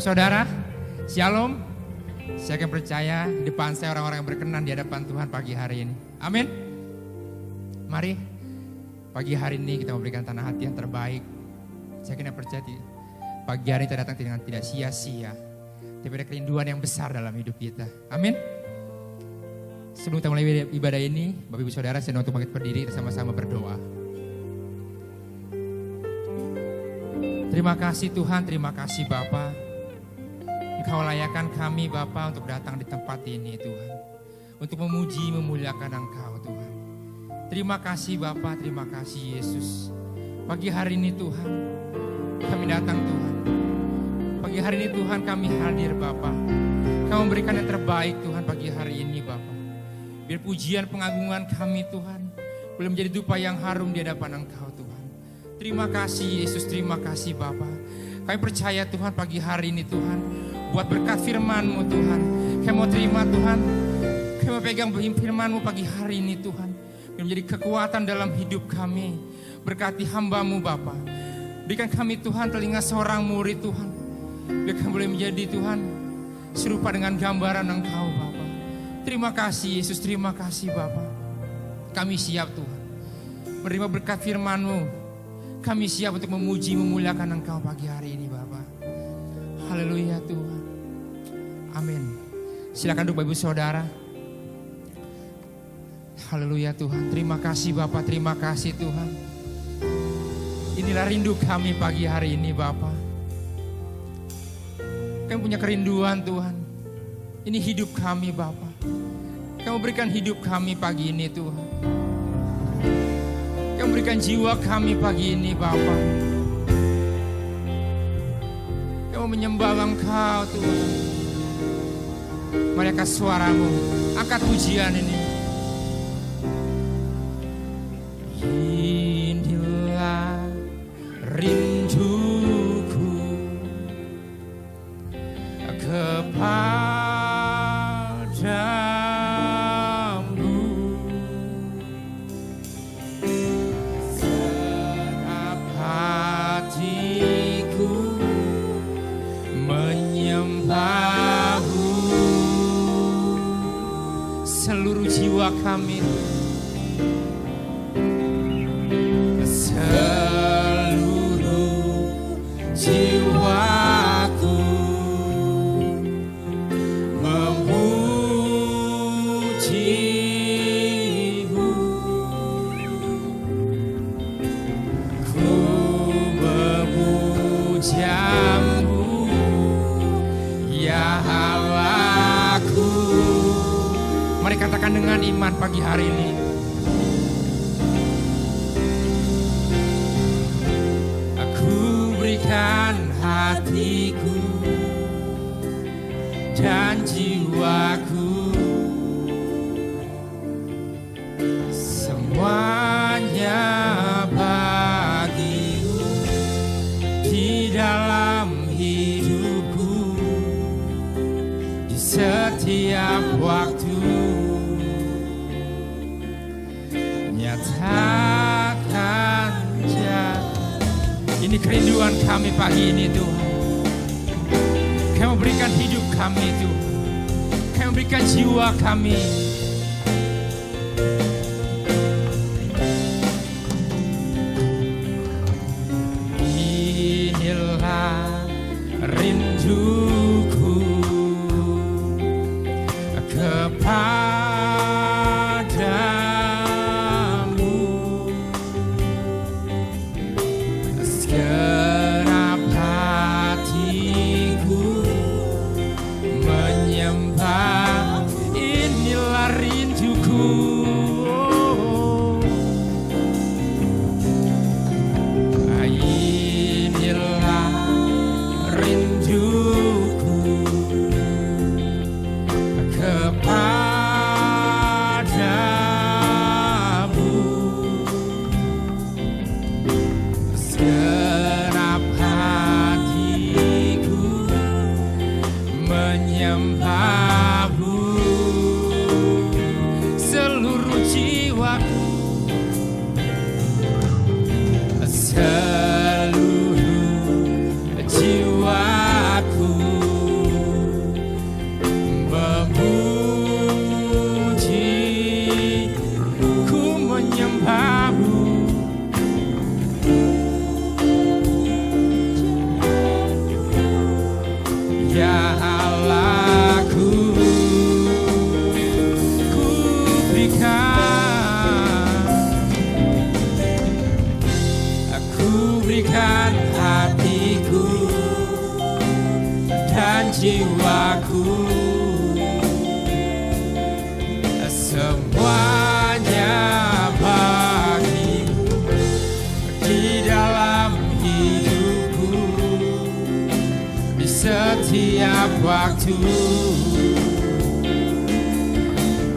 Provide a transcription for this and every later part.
Ibu Saudara, Shalom. Saya akan percaya di depan saya orang-orang yang berkenan di hadapan Tuhan pagi hari ini. Amin. Mari pagi hari ini kita memberikan tanah hati yang terbaik. Saya akan percaya pagi hari ini datang dengan tidak sia-sia, tapi ada kerinduan yang besar dalam hidup kita. Amin. Sebelum kita mulai ibadah ini, Bapak Ibu Saudara, saya untuk bangkit berdiri sama-sama berdoa. Terima kasih Tuhan, terima kasih Bapa. Engkau layakkan kami Bapa untuk datang di tempat ini Tuhan. Untuk memuji, memuliakan Engkau Tuhan. Terima kasih Bapa, terima kasih Yesus. Pagi hari ini Tuhan, kami datang Tuhan. Pagi hari ini Tuhan kami hadir Bapa. Kau memberikan yang terbaik Tuhan pagi hari ini Bapa. Biar pujian pengagungan kami Tuhan boleh menjadi dupa yang harum di hadapan Engkau Tuhan. Terima kasih Yesus, terima kasih Bapa. Kami percaya Tuhan pagi hari ini Tuhan, buat berkat firman-Mu Tuhan. Kami mau terima Tuhan, kami mau pegang firman-Mu pagi hari ini Tuhan. Biar menjadi kekuatan dalam hidup kami. Berkati hamba-Mu Bapa. Berikan kami Tuhan telinga seorang murid Tuhan. Biar kami boleh menjadi Tuhan serupa dengan gambaran Engkau Bapa. Terima kasih Yesus, terima kasih Bapa. Kami siap Tuhan menerima berkat firman-Mu. Kami siap untuk memuji, memuliakan Engkau pagi hari ini Bapa. Haleluya Tuhan. Amin. Silakan duduk Bapak Ibu Saudara. Haleluya Tuhan. Terima kasih Bapa, terima kasih Tuhan. Inilah rindu kami pagi hari ini Bapa. Kami punya kerinduan Tuhan. Ini hidup kami Bapa. Kamu berikan hidup kami pagi ini Tuhan. Kamu berikan jiwa kami pagi ini Bapa. Kamu menyembah Engkau Tuhan. Mari angkat suaramu, angkat pujian ini. Inilah rinduku kepadamu. Senap hatiku menyembah-Mu. Seluruh jiwa kami, seluruh jiwaku memuji-Mu. Ku memuja-Mu ya Allahku. Mari katakan dengan iman pagi hari ini. Aku berikan hatiku dan jiwaku, semuanya bagi-Mu di dalam hidupku, di setiap waktu. Nyatakan ini kerinduan kami pagi ini Tuhan. Kamu berikan hidup kami Tuhan. Kamu berikan jiwa kami. Inilah rinduku kepadamu. Segenap hatiku menyembah. Inilah rinduku. Inilah rinduku kepadamu. Segenap hatiku menyembah-Mu. Seluruh jiwaku, seluruh jiwaku setiap waktu.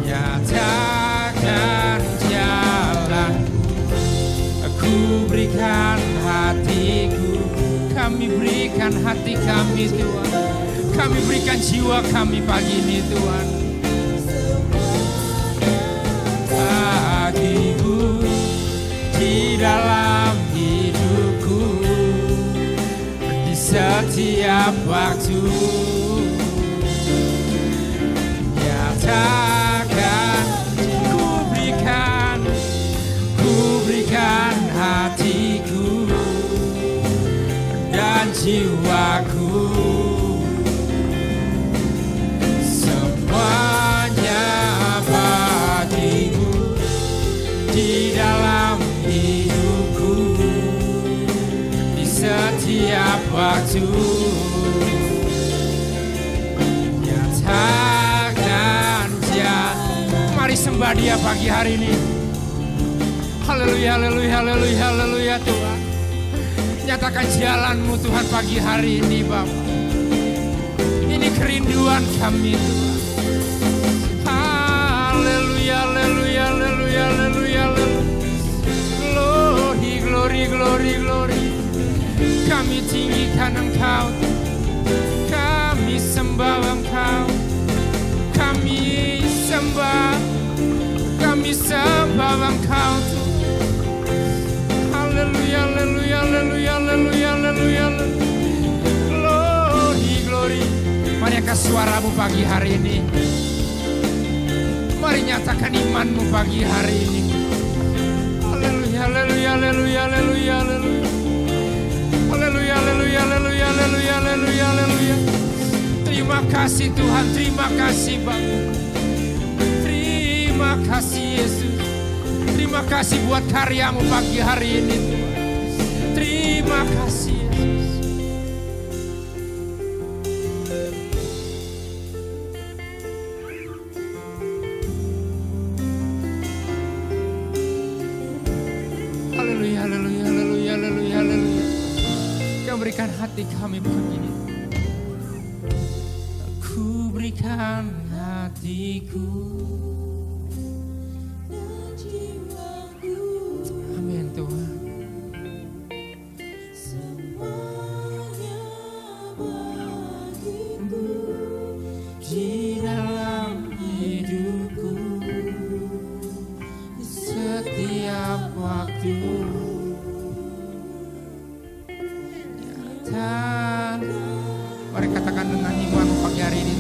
Nyatakan jalan, aku berikan hatiku. Kami berikan hati kami Tuhan, kami berikan jiwa kami pagi ini Tuhan. Bagimu di dalam hidupku, di setiap waktu. Nyatakan ku berikan hatiku dan jiwaku, semuanya bagimu di dalam hidupku, di setiap waktu. Nyatakan dia. Mari sembah dia pagi hari ini. Haleluya, haleluya, haleluya, haleluya Tuhan. Nyatakan jalanmu Tuhan pagi hari ini Bapa. Ini kerinduan kami Tuhan. Haleluya, haleluya, haleluya, haleluya. Glory, glory, glory, glory. Kami tinggikan Engkau, kami sembah Engkau. Kami sembah Engkau Tuhan. Haleluya, haleluya, haleluya, haleluya, haleluya. Glory, glory. Mari angkat suaramu pagi hari ini. Mari nyatakan imanmu pagi hari ini. Haleluya, haleluya, haleluya, haleluya, haleluya. Haleluya, haleluya, haleluya, haleluya, haleluya, haleluya. Terima kasih Tuhan, terima kasih Bapa. Terima kasih Yesus. Terima kasih buat karyamu pagi hari ini Tuhan. Terima kasih Yesus. Haleluya, haleluya, haleluya, haleluya, haleluya. Kau berikan hati kami pagi ini. Aku berikan hatiku. Amin Tuhan. Di dalam hidupku, di setiap waktu. Mari katakan dengan iman pagi hari ini.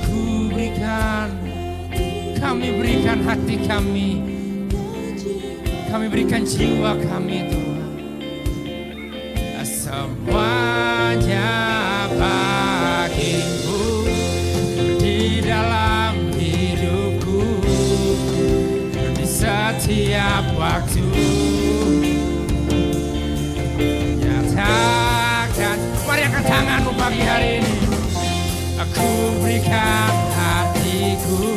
Ku berikan, kami berikan hati kami. Kami berikan jiwa kami Tuhan. Semuanya bagimu di dalam hidupku, di setiap waktu. Nyatakan, mari angkat tanganmu pagi hari ini. Aku berikan hatiku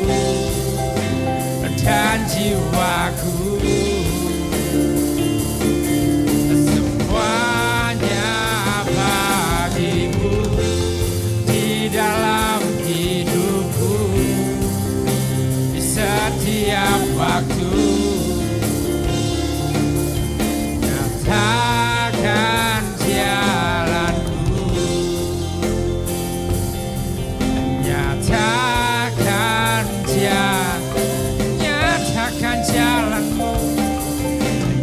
dan jiwaku, semuanya bagimu di dalam hidupku, di setiap waktu. Nyatakan jalanku, nyatakan jalanmu,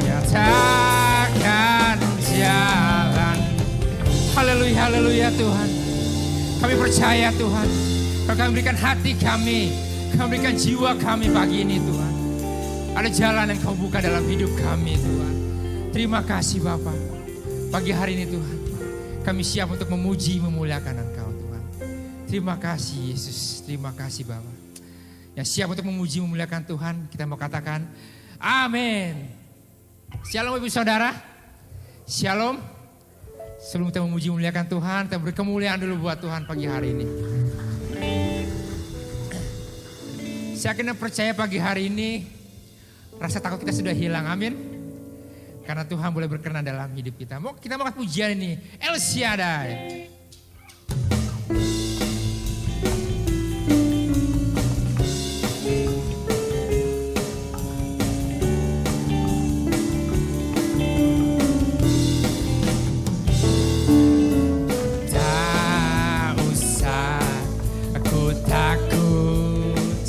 nyatakan jalan. Haleluya, haleluya Tuhan. Kami percaya Tuhan, kalau kami berikan hati kami, kami berikan jiwa kami pagi ini Tuhan. Ada jalan yang kau buka dalam hidup kami Tuhan. Terima kasih Bapa. Pagi hari ini Tuhan, kami siap untuk memuji, memuliakan Engkau Tuhan. Terima kasih Yesus, terima kasih Bapa. Yang siap untuk memuji, memuliakan Tuhan, kita mau katakan amin. Shalom Ibu Saudara. Shalom. Sebelum kita memuji, memuliakan Tuhan, kita beri kemuliaan dulu buat Tuhan pagi hari ini. Saya kena percaya pagi hari ini rasa takut kita sudah hilang, amin. Karena Tuhan boleh berkenan dalam hidup kita. Kita mau pujian ini, El Shaddai.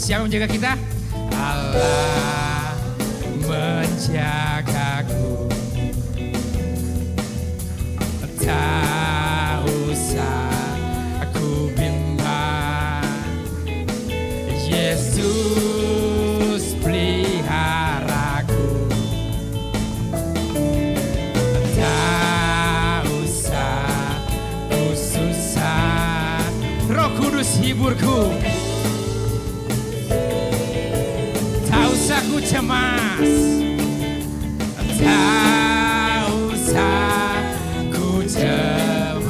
Siapa yang menjaga kita? Allah menjagaku, tak usah aku bimbang. Yesus peliharaku, tak usah ku susah. Roh Kudus hiburku, tak usah ku cemas, tak usah ku cemas.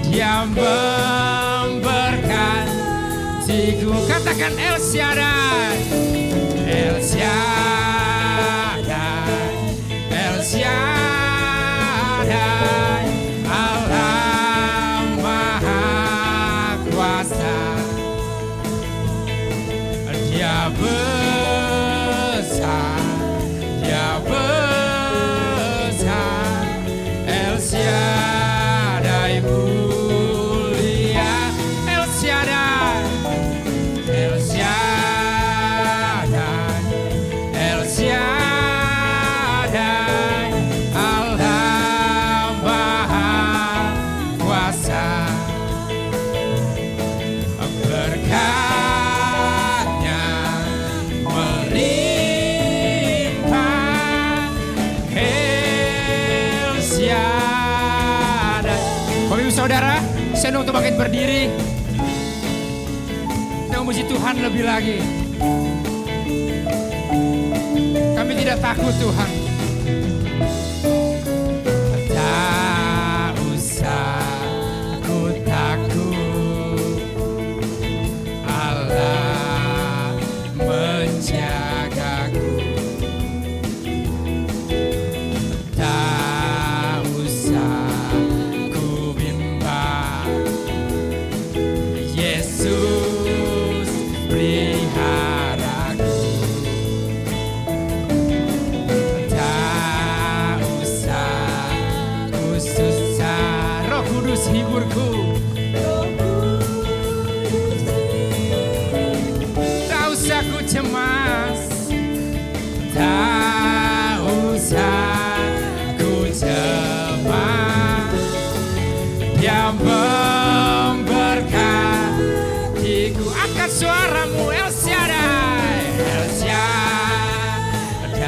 Dia memberkatiku. Katakan El Shaddai, El Shaddai, El Shaddai, Allah Maha Kuasa. Dia besar, Dia besar, El Shaddai mulia, El Shaddai, El Shaddai, El Shaddai, Allah Maha Kuasa. Berkatnya melimpah, El Shaddai. Bapak Ibu Saudara, saya untuk bangkit berdiri. Kita memuji Tuhan lebih lagi. Kami tidak takut Tuhan. Tak usah aku takut, Allah menjagaku. Tak usah ku bimbang, Yesus peliharaku. Tak usah ku susah, Roh Kudus hiburku. Tak usah ku cemas, tak usah ku cemas. Dia memberkatiku. Angkat suaramu, El Shaddai, El Shaddai,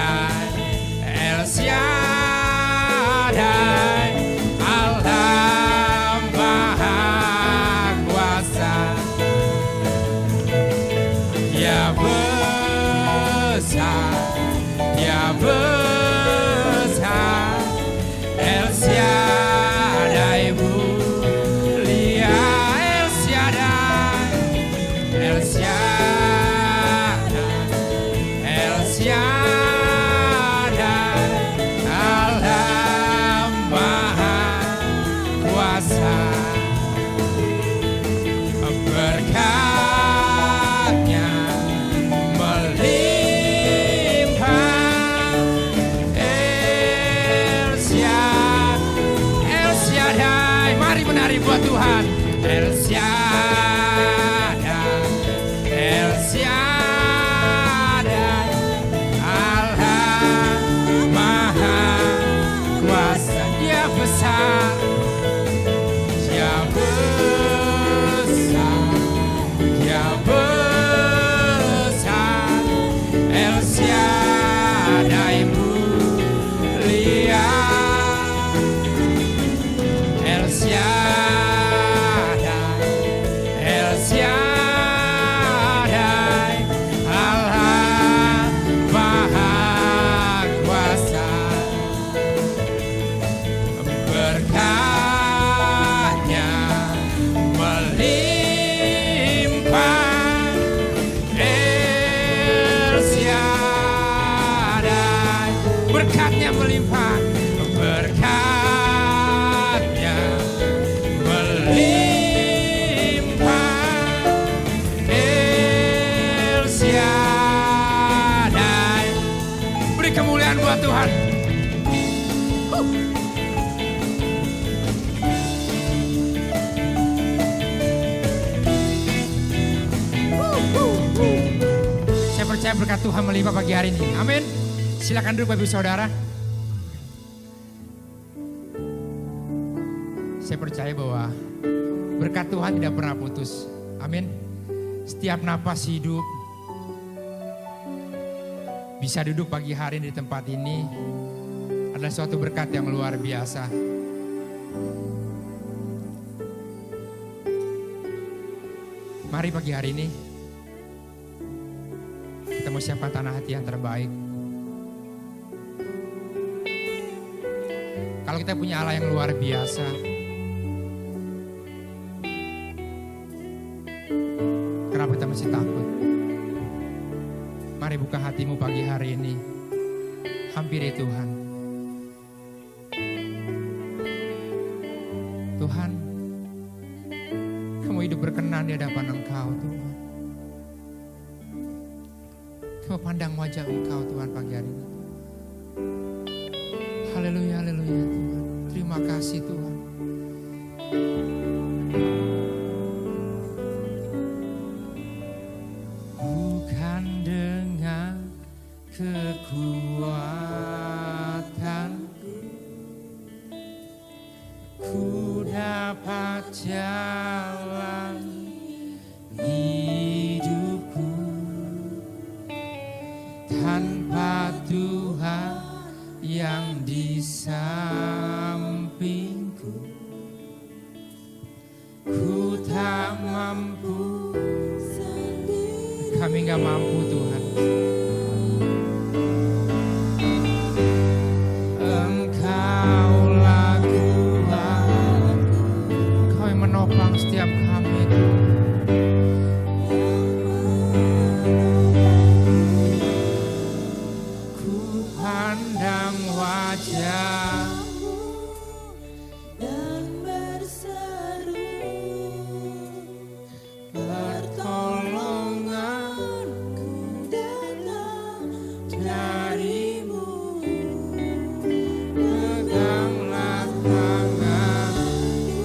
El Shaddai, Allah Maha Kuasa. Dia besar, Dia besar, El Shaddai mulia, El Shaddai, El Shaddai, El Shaddai, Allah Maha Kuasa. Berkatnya melimpah, El Shaddai. Mari menari buat Tuhan. El Shaddai, El Shaddai, Allah Maha Kuasa. Dia besar, Dia besar, Dia besar, El Shaddai mulia, El Shaddai, El Shaddai, Allah Maha Kuasa. Berkatnya melimpah, El Shaddai. Berkatnya melimpah, berkatnya melimpah, El Shaddai. Beri kemuliaan buat Tuhan. percaya berkat Tuhan melimpah pagi hari ini. Amin. Silakan duduk Bapak Ibu Saudara. Saya percaya bahwa berkat Tuhan tidak pernah putus. Amin. Setiap napas hidup, bisa duduk pagi hari di tempat ini adalah suatu berkat yang luar biasa. Mari pagi hari ini kita mau siapkan tanah hati yang terbaik. Kalau kita punya Allah yang luar biasa, kenapa kita masih takut? Mari buka hatimu pagi hari ini. Hampiri Tuhan. Tuhan, kamu hidup berkenan di hadapan Engkau Tuhan. Kamu pandang wajah Engkau Tuhan pagi hari ini. Haleluya, haleluya Tuhan. Terima kasih Tuhan. Bukan dengan kekuatanku ku dapat jalan hidupku, tanpa Tuhan yang di sampingku, ku tak mampu. Kami gak mampu Tuhan. Engkaulah kuatku, Engkau yang menopang setiap kami Tuhan. Ku pandang wajah-Mu dan berseru, pertolonganku datang dari-Mu. Peganglah tanganku,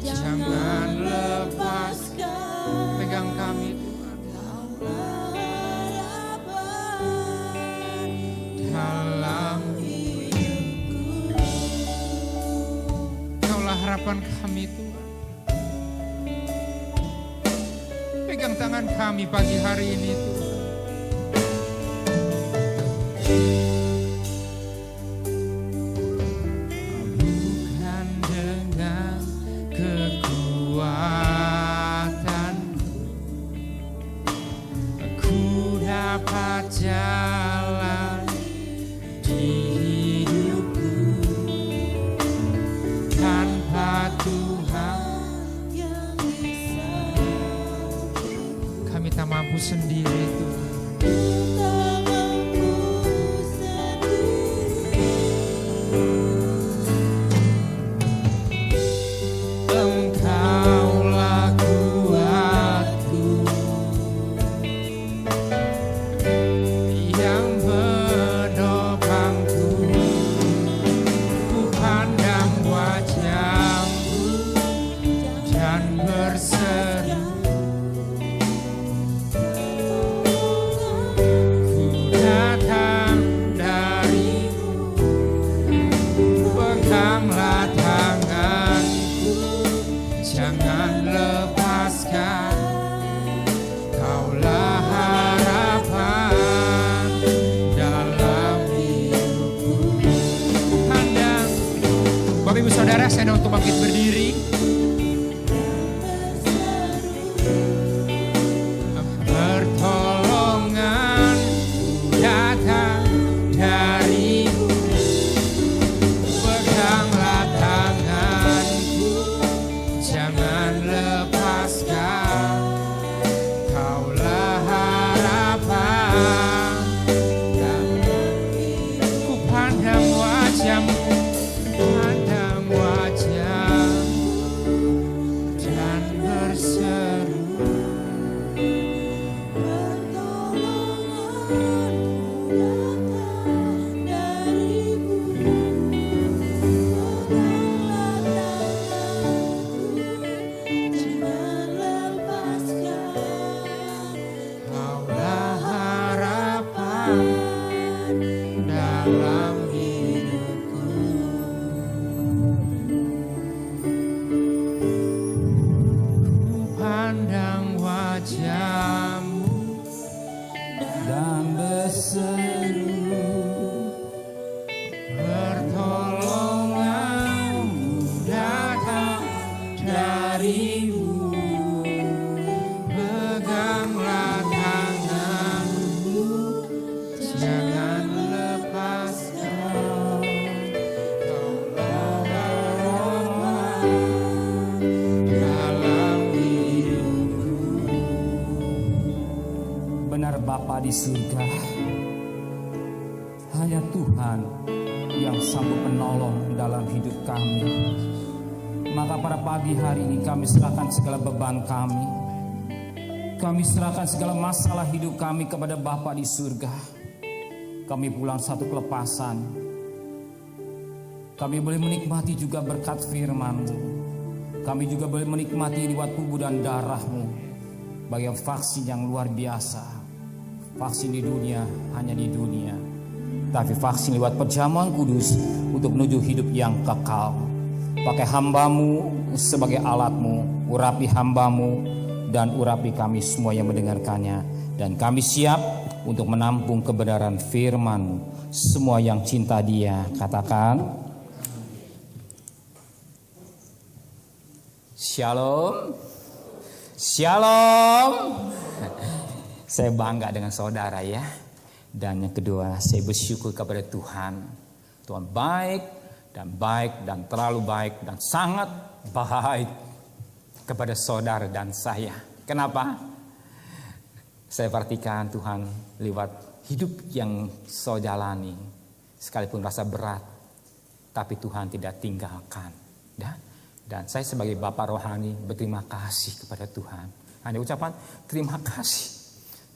jangan lepaskan. Pegang kami Tuhan. Dalam hidupku, Kaulah harapan kami Tuhan. Pegang tangan kami pagi hari ini Tuhan. Bukan dengan kekuatanku ku dapat jalan di hidupku, tanpa Tuhan kami tak mampu sendiri Tuhan. Engkaulah kuatku yang menopangku, ku pandang wajah-Mu dan berseru, ku datang dari-Mu. Peganglah tanganku, jangan lepaskan. Kaulah harapan dalam hidupku. Pandang, Bapak Ibu Saudara, saya untuk bangkit berdiri. Pertolongan datang dari-Mu. Peganglah tanganku, jangan lepaskan. Kaulah harapan dalam hidupku. Pandang wajah-Mu, pandang wajah-Mu dan berseru, Kaulah benar Bapa di surga. Hanya Tuhan yang sanggup menolong dalam hidup kami. Maka pada pagi hari ini kami serahkan segala beban kami. Kami serahkan segala masalah hidup kami kepada Bapa di surga. Kami pulang satu kelepasan. Kami boleh menikmati juga berkat firman-Mu. Kami juga boleh menikmati lewat tubuh dan darah-Mu. Bagi vaksin yang luar biasa. Vaksin di dunia hanya di dunia. Tapi vaksin lewat perjamuan kudus untuk menuju hidup yang kekal. Pakai hamba-Mu sebagai alat-Mu. Urapi hamba-Mu dan urapi kami semua yang mendengarkannya. Dan kami siap untuk menampung kebenaran firman-Mu. Semua yang cinta Dia katakan Shalom. Shalom. Saya bangga dengan saudara ya. Dan yang kedua, saya bersyukur kepada Tuhan. Tuhan baik dan terlalu baik dan sangat baik kepada saudara dan saya. Kenapa? Saya perhatikan Tuhan lewat hidup yang saya jalani. Sekalipun rasa berat, tapi Tuhan tidak tinggalkan. Dan saya sebagai Bapak rohani berterima kasih kepada Tuhan. Hanya ucapan terima kasih.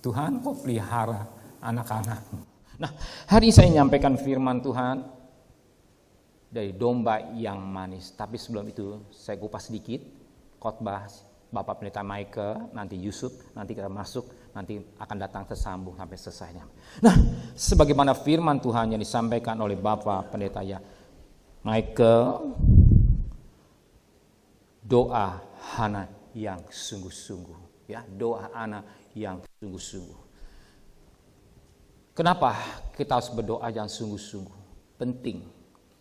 Tuhan kau pelihara anak-anak-Mu. Nah, hari ini saya menyampaikan firman Tuhan dari domba yang manis. Tapi sebelum itu saya kupas sedikit khotbah Bapak Pendeta Michael, nanti Yusuf, nanti kita masuk, nanti akan datang tersambung sampai selesainya. Nah, sebagaimana firman Tuhan yang disampaikan oleh Bapak Pendeta ya Michael, doa Hana yang sungguh-sungguh, ya, doa Hana yang sungguh-sungguh. Kenapa kita harus berdoa yang sungguh-sungguh? Penting.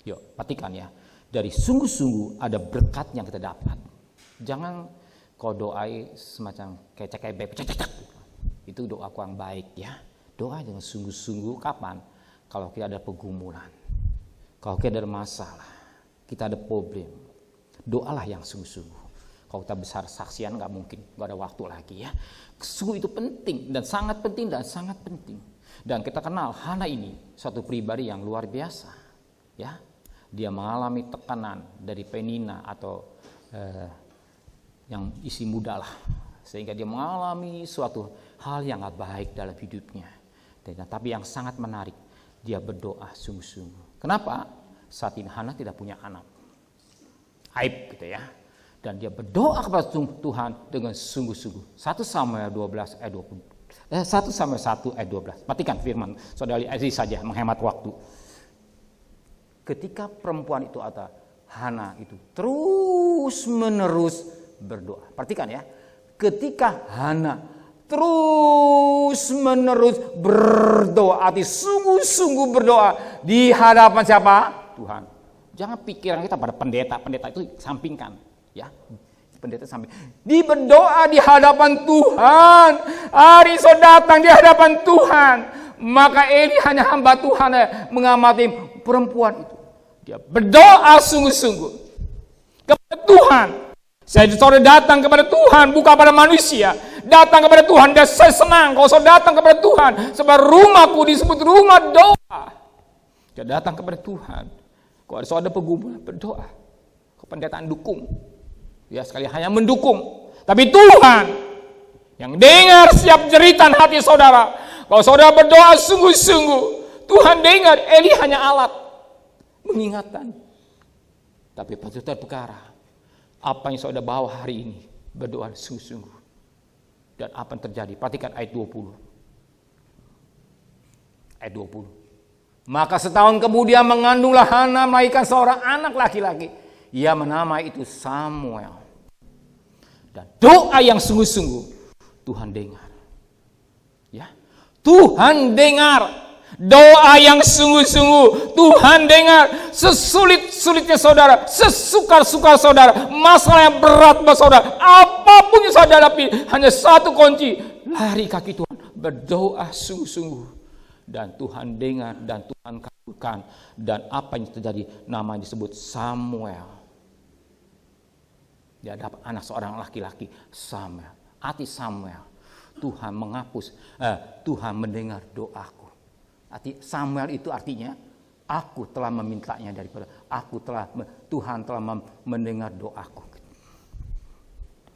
Yuk, perhatikan ya. Dari sungguh-sungguh ada berkat yang kita dapat. Jangan kau doai semacam kecek-kebek, itu doa kurang baik ya. Doa dengan sungguh-sungguh kapan? Kalau kita ada pergumulan, kalau kita ada masalah, kita ada problem. Doalah yang sungguh-sungguh. Kalau kita besar saksian nggak mungkin, nggak ada waktu lagi ya. Sungguh itu penting dan sangat penting dan sangat penting. Dan kita kenal Hana ini suatu pribadi yang luar biasa, ya. Dia mengalami tekanan dari Penina atau yang isi muda lah, sehingga dia mengalami suatu hal yang gak baik dalam hidupnya. Tapi yang sangat menarik, dia berdoa sungguh-sungguh. Kenapa? Saat ini Hana tidak punya anak. Aib gitu ya. Dan dia berdoa kepada Tuhan dengan sungguh-sungguh. 1 Samuel 12 ayat 20. 1 Samuel 1 ayat 12. Perhatikan firman. Saudara lihat saja menghemat waktu. Ketika perempuan itu atau Hana itu terus menerus berdoa. Perhatikan ya. Ketika Hana terus menerus berdoa, arti sungguh-sungguh berdoa di hadapan siapa? Tuhan. Jangan pikiran kita pada pendeta itu sampingkan, ya. Pendeta samping. Di berdoa di hadapan Tuhan. Hari esok datang di hadapan Tuhan. Maka Eli hanya hamba Tuhan mengamati perempuan itu. Dia berdoa sungguh-sungguh kepada Tuhan. Saya datang kepada Tuhan, bukan pada manusia. Datang kepada Tuhan, dan saya senang kalau saya datang kepada Tuhan. Sebab rumahku disebut rumah doa. Dia datang kepada Tuhan. Kalau ada pergumulan, berdoa. Kependetaan dukung. Ya, sekali hanya mendukung. Tapi Tuhan yang dengar setiap jeritan hati saudara. Kalau saudara berdoa sungguh-sungguh, Tuhan dengar. Eli hanya alat mengingatkan. Tapi patut perkara, apa yang saudara bawa hari ini, berdoa sungguh-sungguh. Dan apa yang terjadi? Perhatikan ayat 20. Ayat 20. Maka setahun kemudian mengandunglah Hana melahirkan seorang anak laki-laki. Ia menamai itu Samuel. Dan doa yang sungguh-sungguh Tuhan dengar. Ya, Tuhan dengar. Doa yang sungguh-sungguh Tuhan dengar. Sesulit-sulitnya saudara, sesukar-sukar saudara, masalah yang berat buat saudara, apapun yang saudara hadapi, hanya satu kunci, lari kaki Tuhan, berdoa sungguh-sungguh. Dan Tuhan dengar dan Tuhan kabulkan. Dan apa yang terjadi, namanya disebut Samuel. Dia dapat anak seorang laki-laki, Samuel. Arti Samuel, Tuhan menghapus, Tuhan mendengar doaku. Samuel itu artinya aku telah memintanya daripada Tuhan telah mendengar doaku.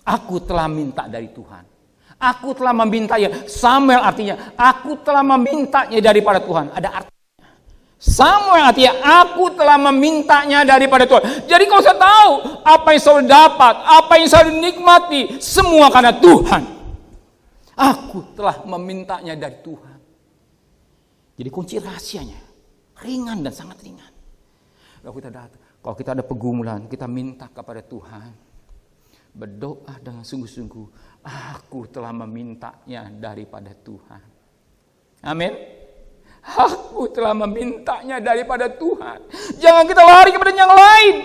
Aku telah minta dari Tuhan. Aku telah memintanya. Samuel artinya aku telah memintanya daripada Tuhan. Ada artinya. Samuel artinya aku telah memintanya daripada Tuhan. Jadi kalau saya tahu apa yang saya dapat, apa yang saya nikmati, semua karena Tuhan. Aku telah memintanya dari Tuhan. Jadi kunci rahasianya ringan dan sangat ringan. Kalau kita ada pergumulan, kita minta kepada Tuhan. Berdoa dengan sungguh-sungguh, aku telah memintanya daripada Tuhan. Amin. Aku telah memintanya daripada Tuhan. Jangan kita lari kepada yang lain.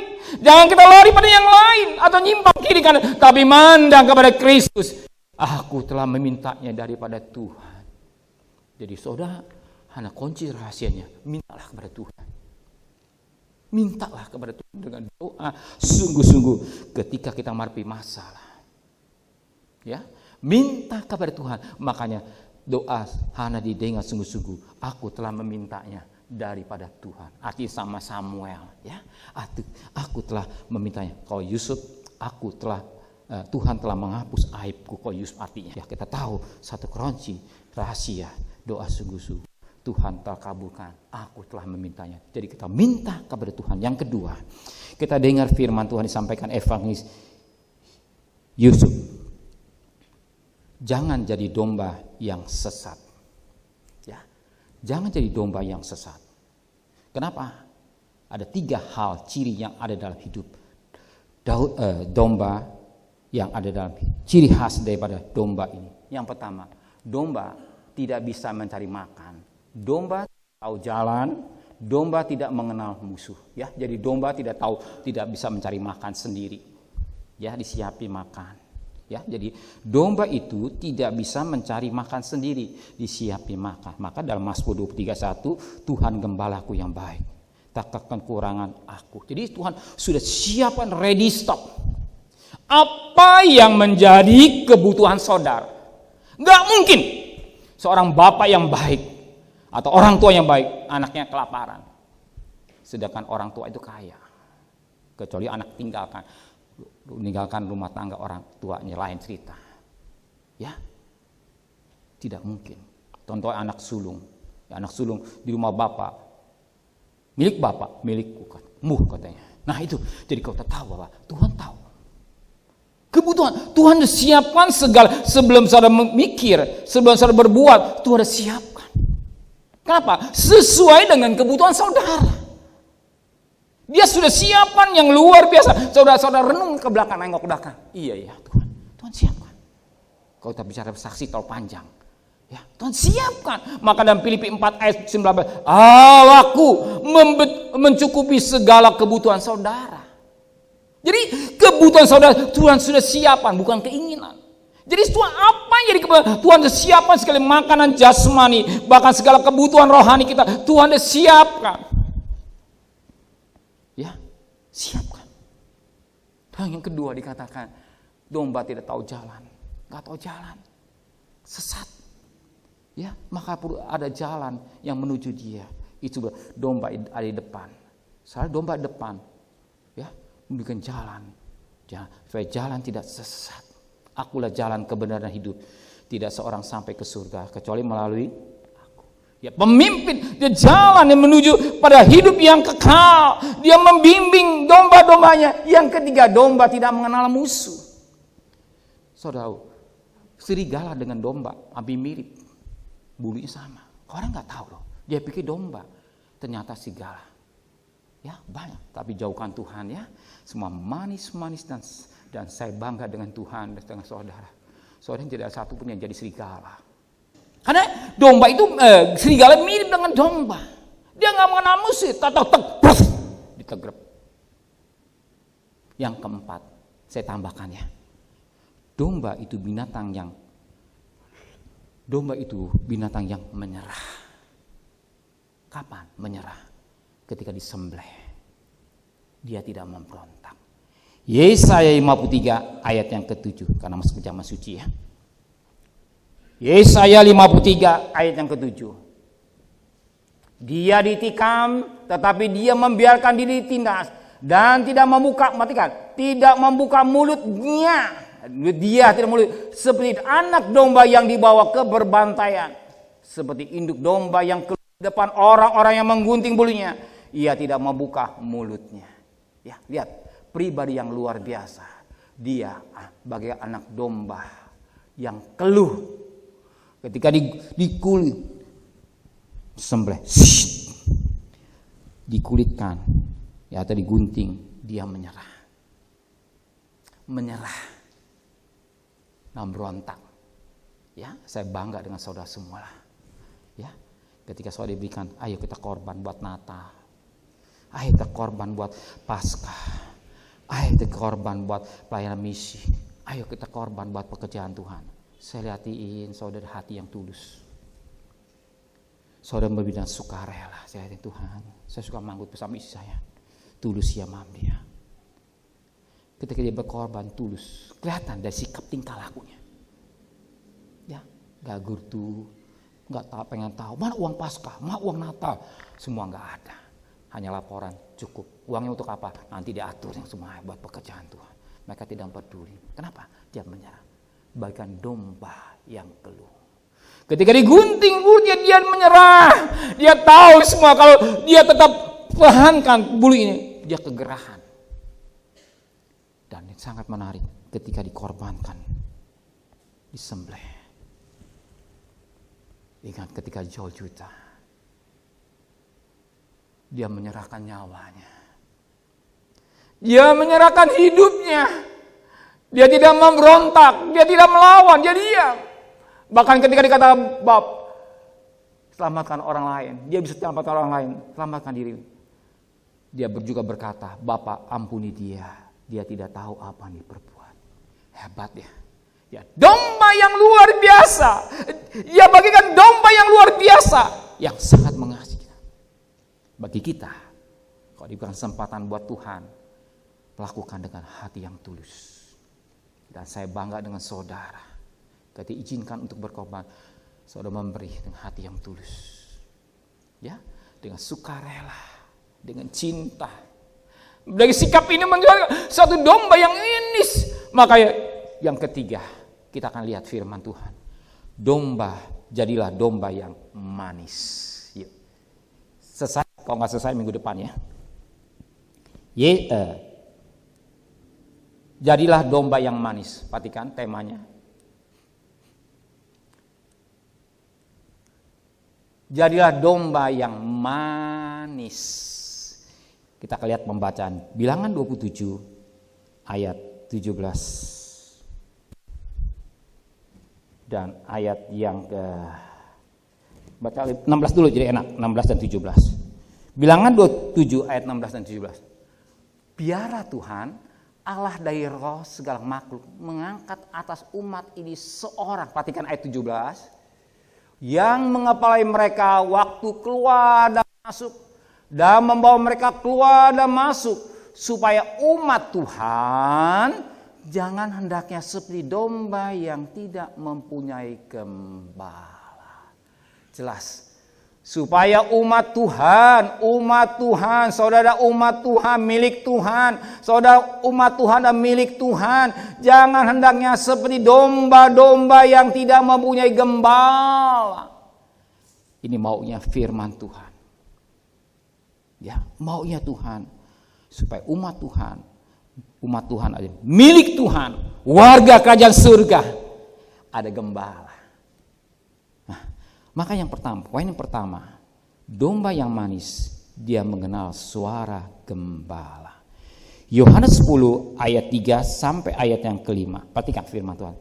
Jangan kita lari pada yang lain atau nyimpang kiri kanan, tapi mandang kepada Kristus. Aku telah memintanya daripada Tuhan. Jadi saudara, hanya kunci rahasianya, mintalah kepada Tuhan. Mintalah kepada Tuhan dengan doa sungguh-sungguh ketika kita menghadapi masalah. Ya, minta kepada Tuhan. Makanya doa hanya didengar sungguh-sungguh. Aku telah memintanya daripada Tuhan. Artinya sama Samuel, ya. Aku telah memintanya. Kalau Yusuf, Tuhan telah menghapus aibku. Kalau Yusuf artinya, ya kita tahu satu kunci rahasia doa sungguh-sungguh. Tuhan telah kabulkan, aku telah memintanya. Jadi kita minta kepada Tuhan. Yang kedua, kita dengar firman Tuhan disampaikan evangelis Yusuf. Jangan jadi domba yang sesat. Ya, jangan jadi domba yang sesat. Kenapa? Ada 3 hal ciri yang ada dalam hidup domba yang ada dalam ciri khas daripada domba ini. Yang pertama, domba tidak bisa mencari makan. Domba tahu jalan, domba tidak mengenal musuh, ya. Jadi domba tidak bisa mencari makan sendiri. Ya, disiapi makan. Ya, jadi domba itu tidak bisa mencari makan sendiri, disiapi makan. Maka dalam Mazmur 23:1, Tuhan gembalaku yang baik, tak kekurangan aku. Jadi Tuhan sudah siapkan ready stock. Apa yang menjadi kebutuhan saudara? Enggak mungkin seorang bapak yang baik atau orang tua yang baik, anaknya kelaparan. Sedangkan orang tua itu kaya. Kecuali anak meninggalkan rumah tangga orang tuanya, lain cerita. Ya, tidak mungkin. Contoh anak sulung. Ya, anak sulung di rumah bapak. Milik bapak, milikku katanya. Nah itu, jadi kau tahu bahwa Tuhan tahu. Kebutuhan, Tuhan sudah siapkan segala, sebelum saudara memikir, sebelum saudara berbuat, Tuhan sudah siapkan. Kenapa? Sesuai dengan kebutuhan saudara. Dia sudah siapkan yang luar biasa. Saudara-saudara renung ke belakang, nengok ke belakang. Iya Tuhan siapkan. Kalau kita bicara saksi terlalu panjang, ya Tuhan siapkan. Maka dalam Filipi 4 ayat 19, Allahku mencukupi segala kebutuhan saudara. Jadi kebutuhan saudara Tuhan sudah siapkan, bukan keinginan. Jadi Tuhan apa yang jadi kebutuhan? Tuhan sudah siapkan segala makanan jasmani, bahkan segala kebutuhan rohani kita Tuhan sudah siapkan. Ya, siapkan. Dan yang kedua dikatakan domba tidak tahu jalan, nggak tahu jalan, sesat. Ya, maka perlu ada jalan yang menuju dia. Itu domba ada di depan. Soalnya domba depan, ya, memberikan jalan, supaya jalan tidak sesat. Akulah jalan kebenaran hidup. Tidak seorang sampai ke surga kecuali melalui aku. Ya, pemimpin, dia jalan yang menuju pada hidup yang kekal. Dia membimbing domba-dombanya. Yang ketiga, domba tidak mengenal musuh. Saudara, serigala dengan domba hampir mirip. Bulunya sama. Orang nggak tahu loh. Dia pikir domba, ternyata serigala. Ya, banyak. Tapi jauhkan Tuhan, ya. Semua manis-manis dan saya bangga dengan Tuhan dan dengan saudara. Saudara tidak ada satu pun yang jadi serigala. Karena domba itu, serigala mirip dengan domba. Dia nggak mengenal musuh, ditegrep. Yang keempat, saya tambahkan ya. Domba itu binatang yang menyerah. Kapan menyerah? Ketika disembelih. Dia tidak memberontak. Yesaya 53 ayat yang ke-7, karena masuk ke zaman suci ya. Yesaya 53 ayat yang ke-7. Dia ditikam, tetapi dia membiarkan diri ditindas dan tidak membuka, tidak membuka mulutnya. Dia tidak mulut, seperti anak domba yang dibawa ke berbantaian, seperti induk domba yang keluar depan orang-orang yang menggunting bulunya. Ia tidak membuka mulutnya. Ya, lihat, pribadi yang luar biasa. Dia bagai anak domba yang keluh. Ketika dikulit, sembelih, dikulitkan, ya, atau digunting, dia menyerah, dan berontak. Ya, saya bangga dengan saudara semua lah. Ya, ketika saudara diberikan, ayo kita korban buat Natal, ayo kita korban buat Paskah, ayo kita korban buat pelayanan misi, ayo kita korban buat pekerjaan Tuhan. Saya lihatin saudara hati yang tulus. Saudara berbicara sukarela. Saya lihatin Tuhan, saya suka manggut bersama istri saya. Tulus ya mam dia. Ketika dia berkorban tulus, kelihatan dari sikap tingkah lakunya. Ya, gak gurtu, gak pengen tahu mana uang Paskah, mana uang Natal, semua gak ada. Hanya laporan cukup. Uangnya untuk apa? Nanti diatur yang semua buat pekerjaan Tuhan. Mereka tidak peduli. Kenapa? Dia menyerah. Bagaikan domba yang keluh. Ketika digunting bulunya, dia menyerah. Dia tahu semua kalau dia tetap pertahankan bulu ini, dia kegerahan. Dan yang sangat menarik, ketika dikorbankan, disembelih. Ingat ketika jual juta, dia menyerahkan nyawanya. Dia menyerahkan hidupnya. Dia tidak memberontak, dia tidak melawan, dia diam. Bahkan ketika dikatakan, Bab, selamatkan orang lain, dia bisa selamatkan orang lain, selamatkan diri. Dia juga berkata, Bapak ampuni dia tidak tahu apa yang diperbuat. Hebat ya. Ya, domba yang luar biasa. Dia bagikan domba yang luar biasa, yang sangat mengasihi. Bagi kita, kalau diberikan kesempatan buat Tuhan, lakukan dengan hati yang tulus. Dan saya bangga dengan saudara. Ketika diizinkan untuk berkorban, saudara memberi dengan hati yang tulus. Ya, dengan sukarela, dengan cinta. Dari sikap ini menjadi satu domba yang inis. Maka yang ketiga, kita akan lihat firman Tuhan. Domba, jadilah domba yang manis. Yuk. Selesai, kalau nggak selesai minggu depan ya. Jadilah domba yang manis. Perhatikan temanya. Jadilah domba yang manis. Kita akan lihat pembacaan Bilangan 27 ayat 17. Dan ayat yang ke baca 16 dulu jadi enak, 16 dan 17. Bilangan 27 ayat 16 dan 17. Biarlah Tuhan Allah dari roh segala makhluk mengangkat atas umat ini seorang, perhatikan ayat 17, yang mengepalai mereka waktu keluar dan masuk, dan membawa mereka keluar dan masuk, supaya umat Tuhan jangan hendaknya seperti domba yang tidak mempunyai gembala. Jelas. Supaya umat Tuhan, saudara umat Tuhan, milik Tuhan, saudara umat Tuhan dan milik Tuhan, jangan hendaknya seperti domba-domba yang tidak mempunyai gembala. Ini maunya firman Tuhan. Ya, maunya Tuhan supaya umat Tuhan ada milik Tuhan, warga kerajaan surga, ada gembala. Maka poin yang pertama, domba yang manis, dia mengenal suara gembala. Yohanes 10 ayat 3 sampai ayat yang kelima. Perhatikan firman Tuhan.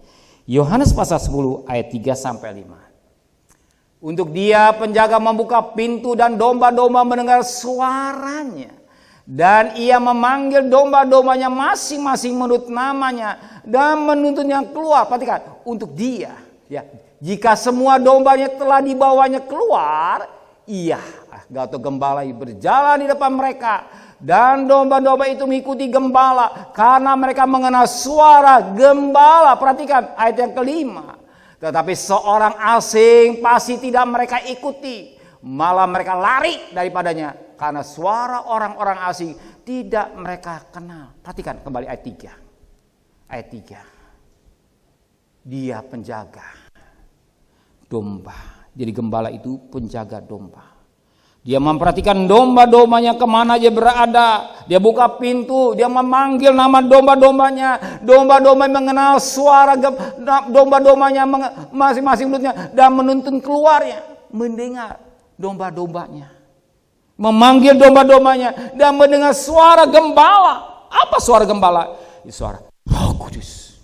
Yohanes pasal 10 ayat 3 sampai 5. Untuk dia penjaga membuka pintu dan domba-domba mendengar suaranya. Dan ia memanggil domba-dombanya masing-masing menurut namanya dan menuntutnya keluar. Perhatikan, untuk dia, ya. Jika semua dombanya telah dibawanya keluar, ia atau gembala berjalan di depan mereka, dan domba-domba itu mengikuti gembala karena mereka mengenal suara gembala. Perhatikan ayat yang kelima. Tetapi seorang asing pasti tidak mereka ikuti. Malah mereka lari daripadanya. Karena suara orang-orang asing tidak mereka kenal. Perhatikan kembali ayat 3. Ayat 3. Dia penjaga domba. Jadi gembala itu penjaga domba. Dia memperhatikan domba-dombanya kemana dia berada. Dia buka pintu, dia memanggil nama domba-dombanya. Domba-domba mengenal suara domba-dombanya masing-masing mulutnya dan menuntun keluarnya. Mendengar domba-dombanya. Memanggil domba-dombanya dan mendengar suara gembala. Apa suara gembala? Suara Roh Kudus.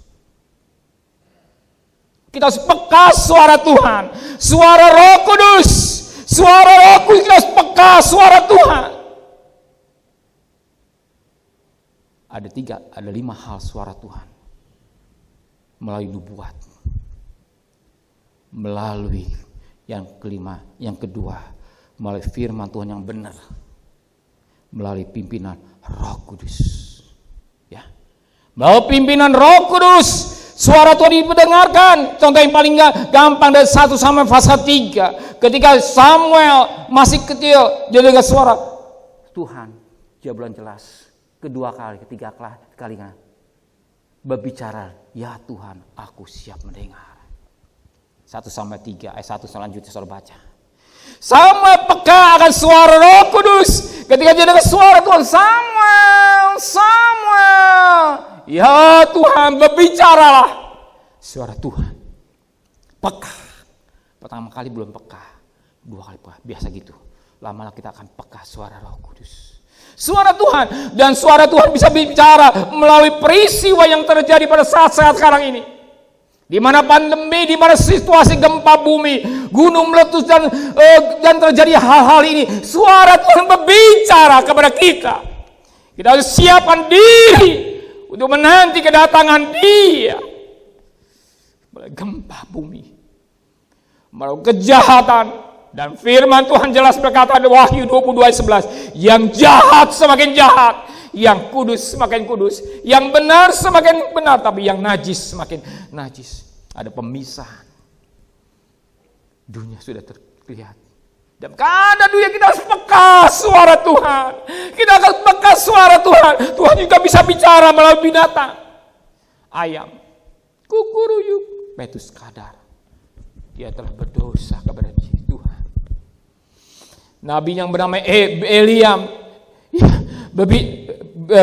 Kita harus peka suara Tuhan. Suara Roh Kudus. Suara Roh Kudus, kita harus peka suara Tuhan. Ada 5 hal suara Tuhan. Melalui nubuat. Melalui yang kelima, yang kedua, melalui firman Tuhan yang benar. Melalui pimpinan Roh Kudus. Ya. Melalui pimpinan Roh Kudus. Suara Tuhan didengarkan. Contoh yang paling gampang dari 1 Samuel pasal 3. Ketika Samuel masih kecil, dia dengar suara Tuhan. Dia belum jelas. Kedua kali, ketiga kalinya berbicara, ya Tuhan, aku siap mendengar. 1 Samuel 3 ayat 1 selanjutnya saudara baca. Samuel peka akan suara Roh Kudus. Ketika dia dengar suara Tuhan, Samuel, Samuel. Ya Tuhan, berbicaralah. Suara Tuhan. Peka. Pertama kali belum peka. 2 kali peka. Biasa gitu. Lama-lama kita akan peka suara Roh Kudus. Suara Tuhan. Dan suara Tuhan bisa bicara melalui peristiwa yang terjadi pada saat-saat sekarang ini. Di mana pandemi, di mana situasi gempa bumi, gunung meletus dan terjadi hal-hal ini. Suara Tuhan berbicara kepada kita. Kita harus siapkan diri untuk menanti kedatangan Dia. Gempa bumi, melalui kejahatan, dan firman Tuhan jelas berkata di Wahyu 22 ayat 11, yang jahat semakin jahat, yang kudus semakin kudus, yang benar semakin benar, tapi yang najis semakin najis. Ada pemisahan. Dunia sudah terlihat. Dan keadaan dunia kita harus peka suara Tuhan. Kita harus peka suara Tuhan. Tuhan juga bisa bicara melalui binatang. Ayam, kukuruyuk, Petrus sadar dia telah berdosa kepada Tuhan. Nabi yang bernama Eliam, ya,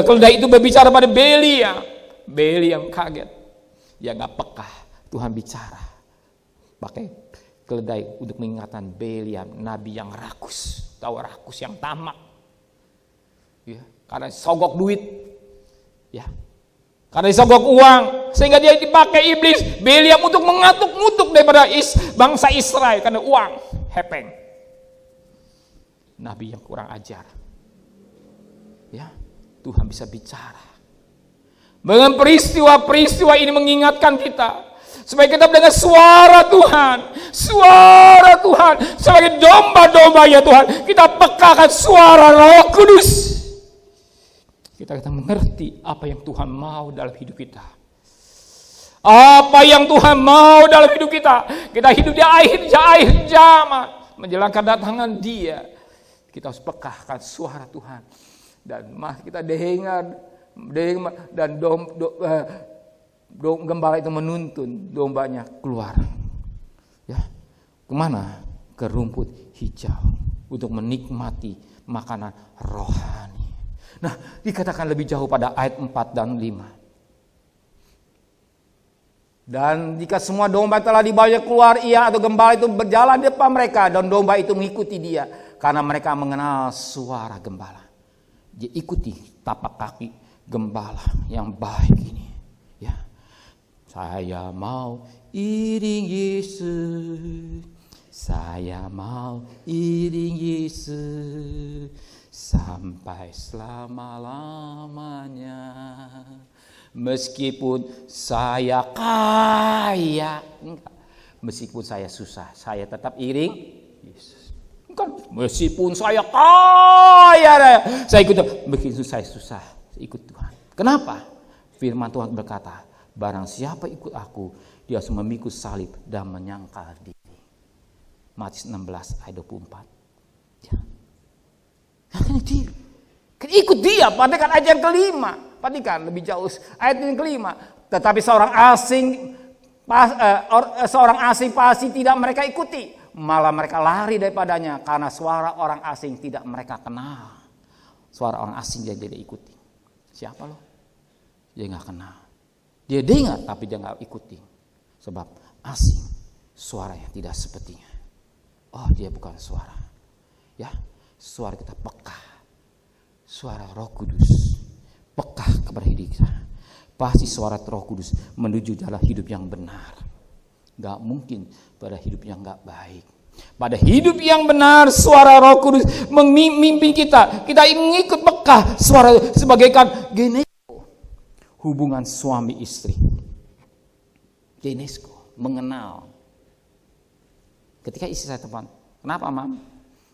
keledai itu berbicara pada Beliam. Beliam kaget. Dia gak peka. Tuhan bicara pakai keledai untuk mengingatkan Beliam, nabi yang rakus. Tahu rakus yang tamak. Ya, karena sogok duit. Ya. Karena disogok uang, sehingga dia dipakai iblis Beliam untuk mengatuk-ngutuk daripada bangsa Israel karena uang, hepeng. Nabi yang kurang ajar. Ya, Tuhan bisa bicara. Dengan peristiwa-peristiwa ini mengingatkan kita supaya kita mendengar suara Tuhan. Suara Tuhan sebagai domba-domba ya Tuhan. Kita pekakan suara Roh Kudus. Kita mengerti apa yang Tuhan mau dalam hidup kita. Apa yang Tuhan mau dalam hidup kita. Kita hidup di akhir zaman. Menjelang kedatangan Dia. Kita harus pekakan suara Tuhan. Dan kita dengar. Dan gembala itu menuntun dombanya keluar. Ya, kemana? Ke rumput hijau. Untuk menikmati makanan rohani. Nah, dikatakan lebih jauh pada ayat 4 dan 5. Dan jika semua domba telah dibawa keluar, ia atau gembala itu berjalan di depan mereka, dan domba itu mengikuti dia, karena mereka mengenal suara gembala. Dia ikuti tapak kaki gembala yang baik ini. Ya, saya mau iring Yesus, saya mau iring Yesus. Sampai selama-lamanya. Meskipun saya kaya, meskipun saya susah, saya tetap iring Yesus. Meskipun saya kaya, saya ikut. Meskipun saya susah, saya ikut Tuhan. Kenapa? Firman Tuhan berkata, barang siapa ikut aku, dia harus memikul salib dan menyangkal diri. Matius 16 ayat 24. Ya. Kan ikut dia, perhatikan ayat yang kelima. Perhatikan lebih jauh ayat yang kelima. Tetapi seorang asing pasti tidak mereka ikuti. Malah mereka lari daripadanya karena suara orang asing tidak mereka kenal. Suara orang asing dia tidak ikuti. Siapa lo? Dia nggak kenal. Dia dengar tapi dia nggak ikuti. Sebab asing, suaranya tidak sepertinya. Oh, dia bukan suara. Ya, suara kita peka. Suara Roh Kudus peka kepada hidup kita. Pasti suara Roh Kudus menuju jalan hidup yang benar. Gak mungkin pada hidup yang gak baik. Pada hidup yang benar suara Roh Kudus memimpin kita. Kita ingin ikut peka suara sebagaikan genesko. Hubungan suami istri. Genesko, mengenal. Ketika istri saya telepon, kenapa Mam?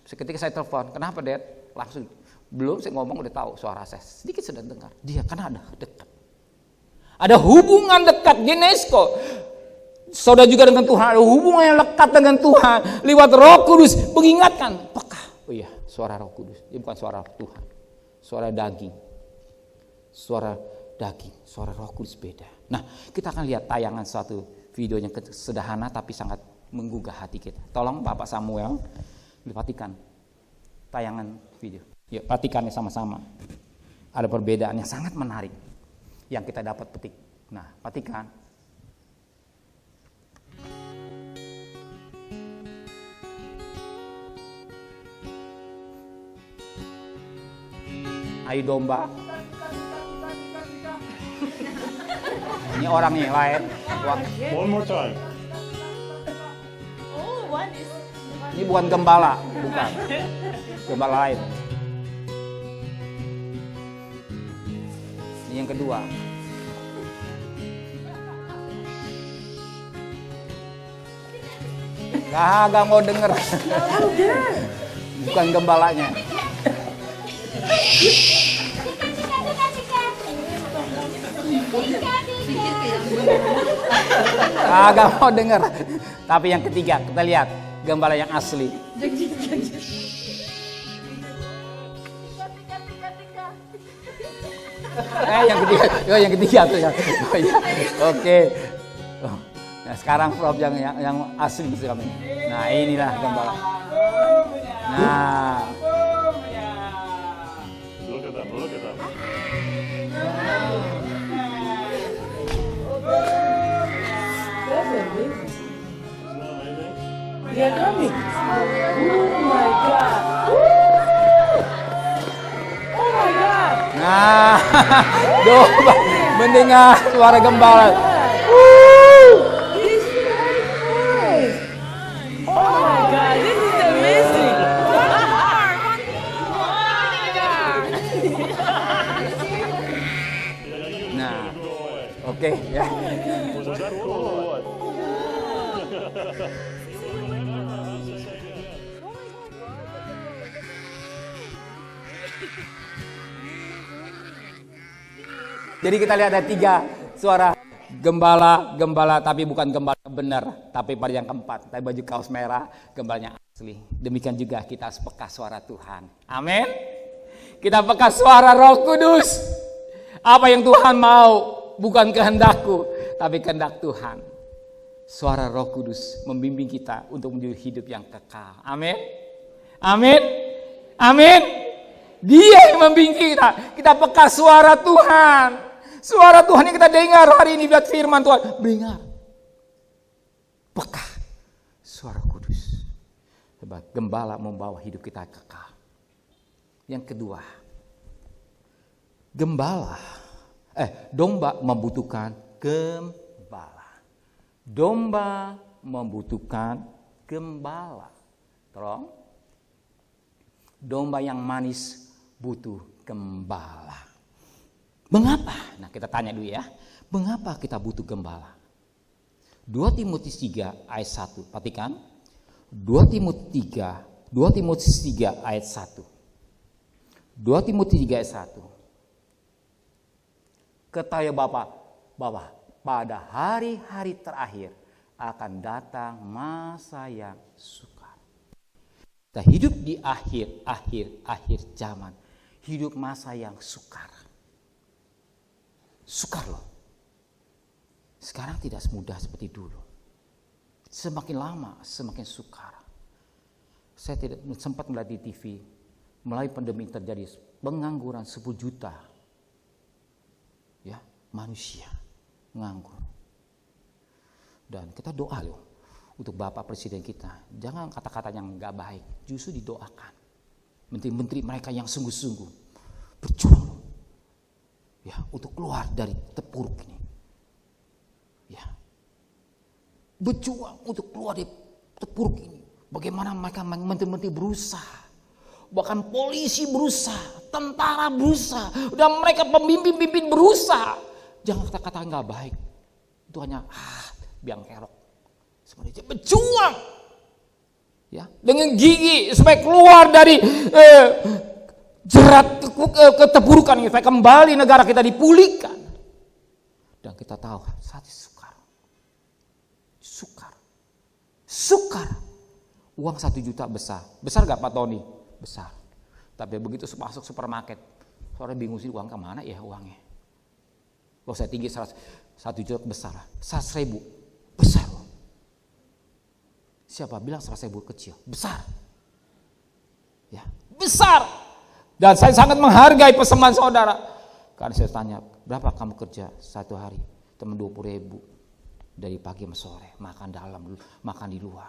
Ketika saya telepon, kenapa Dad? Langsung, belum saya ngomong udah tahu suara saya. Sedikit sudah dengar. Dia kan ada dekat. Ada hubungan dekat, genesko. Saudara juga dengan Tuhan, ada hubungan yang lekat dengan Tuhan. Lewat Roh Kudus, mengingatkan. Peka. Oh iya, suara Roh Kudus. Dia bukan suara Tuhan. Suara daging. Suara daging. Suara Roh Kudus beda. Nah, kita akan lihat tayangan suatu video yang sederhana tapi sangat menggugah hati kita. Tolong Bapak Samuel, perhatikan tayangan video. Yuk, perhatikannya sama-sama. Ada perbedaan yang sangat menarik yang kita dapat petik. Nah, perhatikan. Ayo domba. Ini orang yang lain. One more time. Oh, one is. Ini bukan gembala, bukan. Gembala lain. Ini yang kedua. Gak mau denger. Bukan gembalanya. Gak mau denger. Tapi yang ketiga, kita lihat gembala yang asli. Yang ketiga tuh ya. Oh, ya. Oke. Oh. Nah, sekarang Prof yang asli gitu kami. Nah, inilah gembala. Nah. Look at them, look at them. They are coming. Oh my God. Oh my God. Nah, domba mendengar suara gembala. This is nice. Oh my God, this is amazing. Nah, oke ya. Was that cool or what? Jadi kita lihat ada 3 suara gembala tapi bukan gembala benar, tapi pada yang keempat, tapi baju kaos merah, gembalanya asli. Demikian juga kita harus peka suara Tuhan. Amin. Kita peka suara Roh Kudus. Apa yang Tuhan mau, bukan kehendakku, tapi kehendak Tuhan. Suara Roh Kudus membimbing kita untuk menuju hidup yang kekal. Amin. Amin. Amin. Dia yang membimbing kita. Kita peka suara Tuhan. Suara Tuhan yang kita dengar hari ini, lihat firman Tuhan. Dengar. Peka suara Kudus. Sebab gembala membawa hidup kita kekal. Yang kedua, domba membutuhkan gembala. Domba membutuhkan gembala. Tolong. Domba yang manis butuh gembala. Mengapa? Nah, kita tanya dulu ya. Mengapa kita butuh gembala? 2 Timotius 3 ayat 1. Perhatikan. 2 Timotius 3 ayat 1. 2 Timotius 3 ayat 1. Ketahui Bapak, pada hari-hari terakhir akan datang masa yang sukar. Kita hidup di akhir zaman. Hidup masa yang sukar. Sukar loh. Sekarang tidak semudah seperti dulu. Semakin lama semakin sukar. Saya tidak sempat melihat di TV, mulai pandemi terjadi pengangguran 10 juta. Ya, manusia nganggur. Dan kita doa loh untuk Bapak Presiden kita. Jangan kata-kata yang gak baik, justru didoakan. Menteri-menteri mereka yang sungguh-sungguh berjuang ya untuk keluar dari terpuruk ini. Ya. Berjuang untuk keluar dari terpuruk ini. Bagaimana mereka menteri-menteri berusaha. Bahkan polisi berusaha, tentara berusaha, dan mereka pemimpin-pemimpin berusaha. Jangan kata-kata nggak baik. Itu hanya biang kerok. Seperti itu berjuang, ya, dengan gigi supaya keluar dari jerat keterpurukan ini, supaya kembali negara kita dipulihkan. Dan kita tahu saat sukar. Uang 1 juta besar gak Pak Tony? Besar. Tapi begitu masuk supermarket, soalnya bingung sih uang kemana ya uangnya. Kalau saya tinggi 1 juta besar, 100 ribu besar. Siapa bilang 100 ribu kecil? Besar. Ya, besar. Dan saya sangat menghargai pesanan saudara. Karena saya tanya, berapa kamu kerja satu hari? Teman 20 ribu. Dari pagi sampai sore, makan dalam, makan di luar.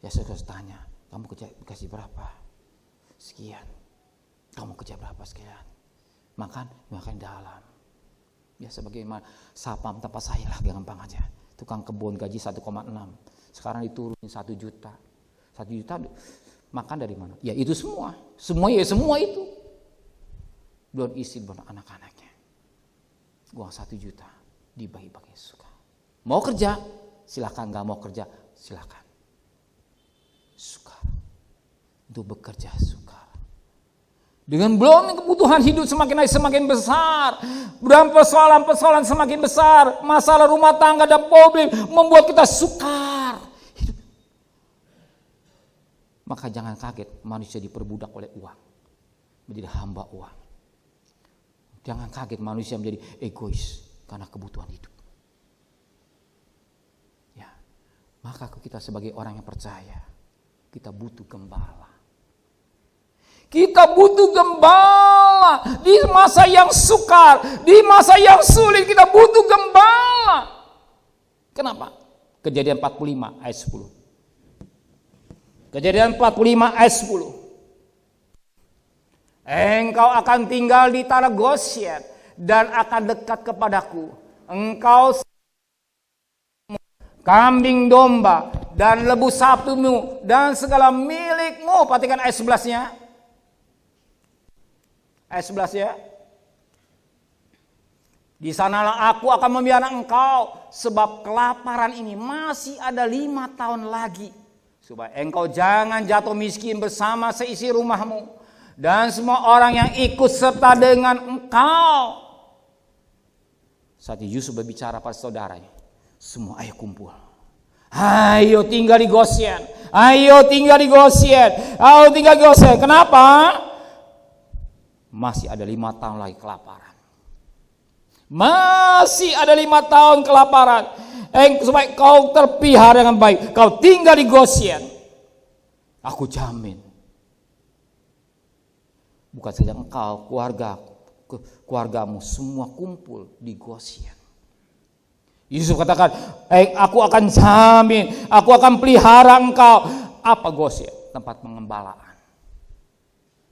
Ya saya tanya, kamu kerja kasih berapa? Sekian. Kamu kerja berapa? Sekian. Makan dalam. Ya sebagaimana sapam tempat saya lah, gampang aja. Tukang kebun gaji 1,6. Sekarang diturunin 1 juta. 1 juta makan dari mana? Ya itu semua. Semua itu. Belum isi belum anak-anaknya. Uang 1 juta dibagi-bagi suka. Mau kerja, silakan. Gak mau kerja, silakan. Sukar. Untuk bekerja sukar. Dengan belum kebutuhan hidup semakin besar. Dan persoalan semakin besar. Masalah rumah tangga dan problem membuat kita sukar. Hidup. Maka jangan kaget manusia diperbudak oleh uang. Menjadi hamba uang. Jangan kaget manusia menjadi egois karena kebutuhan hidup. Ya. Maka kita sebagai orang yang percaya, kita butuh gembala. Kita butuh gembala di masa yang sukar, di masa yang sulit kita butuh gembala. Kenapa? Kejadian 45 ayat 10. Kejadian 45 ayat 10. Engkau akan tinggal di tanah Gosyen dan akan dekat kepadaku. Engkau kambing domba dan lembu sapimu dan segala milikmu. Perhatikan ayat 11-nya. Ayat 11 ya. Di sanalah aku akan membiarkan engkau, sebab kelaparan ini masih ada 5 tahun lagi, supaya engkau jangan jatuh miskin bersama seisi rumahmu dan semua orang yang ikut serta dengan engkau. Saat Yusuf berbicara pada saudaranya, semua ayo kumpul. Ayo tinggal di Gosyen. Ayo tinggal di Gosyen. Ayo tinggal di Gosyen. Kenapa? Masih ada 5 tahun lagi kelaparan. Masih ada 5 tahun kelaparan. Supaya kau terpelihara dengan baik. Kau tinggal di Gosyen. Aku jamin. Bukan saja engkau, keluargamu semua kumpul di Gosyen. Yusuf katakan, aku akan jamin, aku akan pelihara engkau. Apa Gosyen? Tempat pengembalaan.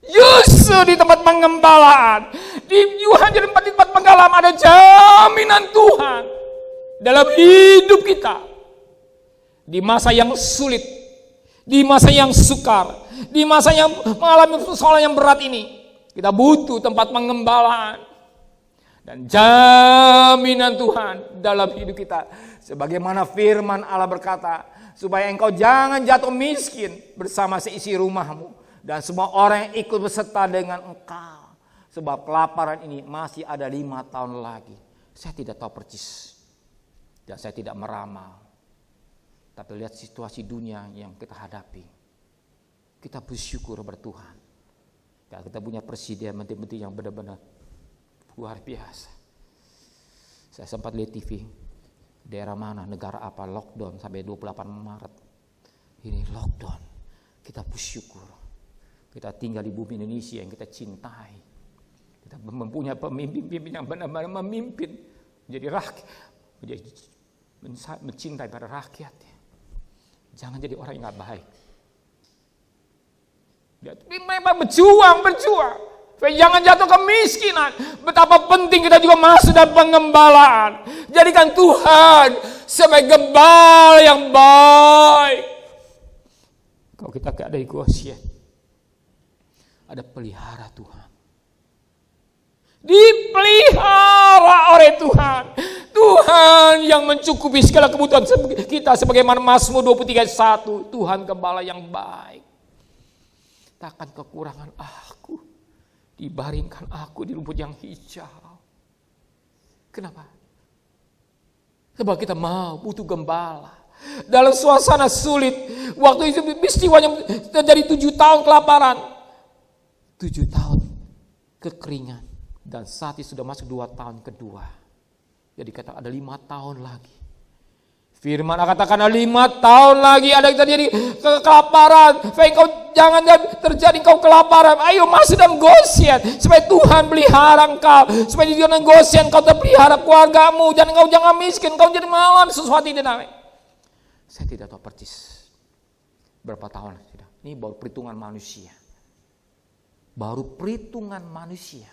Yusuf di tempat pengembalaan. Di tempat pengembalaan ada jaminan Tuhan dalam hidup kita. Di masa yang sulit, di masa yang sukar, di masa yang mengalami persoalan yang berat ini, kita butuh tempat pengembalaan. Dan jaminan Tuhan dalam hidup kita. Sebagaimana firman Allah berkata, supaya engkau jangan jatuh miskin bersama seisi rumahmu. Dan semua orang yang ikut berserta dengan engkau. Sebab kelaparan ini masih ada 5 tahun lagi. Saya tidak tahu persis dan saya tidak meramal. Tapi lihat situasi dunia yang kita hadapi, kita bersyukur bertuhan. Kalau kita punya presiden, menteri-menteri yang benar-benar luar biasa. Saya sempat lihat TV, daerah mana, negara apa lockdown sampai 28 Maret. Ini lockdown. Kita bersyukur. Kita tinggal di bumi Indonesia yang kita cintai. Kita mempunyai pemimpin yang benar-benar memimpin menjadi rakyat, mencintai pada rakyat. Jangan jadi orang yang gak baik. Memang berjuang. Jangan jatuh kemiskinan. Betapa penting kita juga masuk dalam pengembalaan. Jadikan Tuhan sebagai gembala yang baik. Kalau kita ada di Goshen, ada pelihara Tuhan. Dipelihara oleh Tuhan. Tuhan yang mencukupi segala kebutuhan kita sebagaimana Mazmur 23:1. Tuhan gembala yang baik. Takkan kekurangan aku. Dibaringkan aku di rumput yang hijau. Kenapa? Sebab kita butuh gembala. Dalam suasana sulit. Waktu itu peristiwanya terjadi 7 tahun kelaparan. 7 tahun kekeringan. Dan saat itu sudah masuk 2 tahun kedua. Jadi kata ada 5 tahun lagi. Firman katakan ada 5 tahun lagi ada terjadi kelaparan. Engkau jangan terjadi engkau kelaparan. Ayo masuk dalam Goshen supaya Tuhan pelihara engkau. Supaya di dalam Goshen engkau terpelihara keluargamu. Dan engkau jangan miskin. Engkau jadi malam sesuatu tidak naik. Saya tidak tahu persis berapa tahun sudah. Ini baru perhitungan manusia. Baru perhitungan manusia.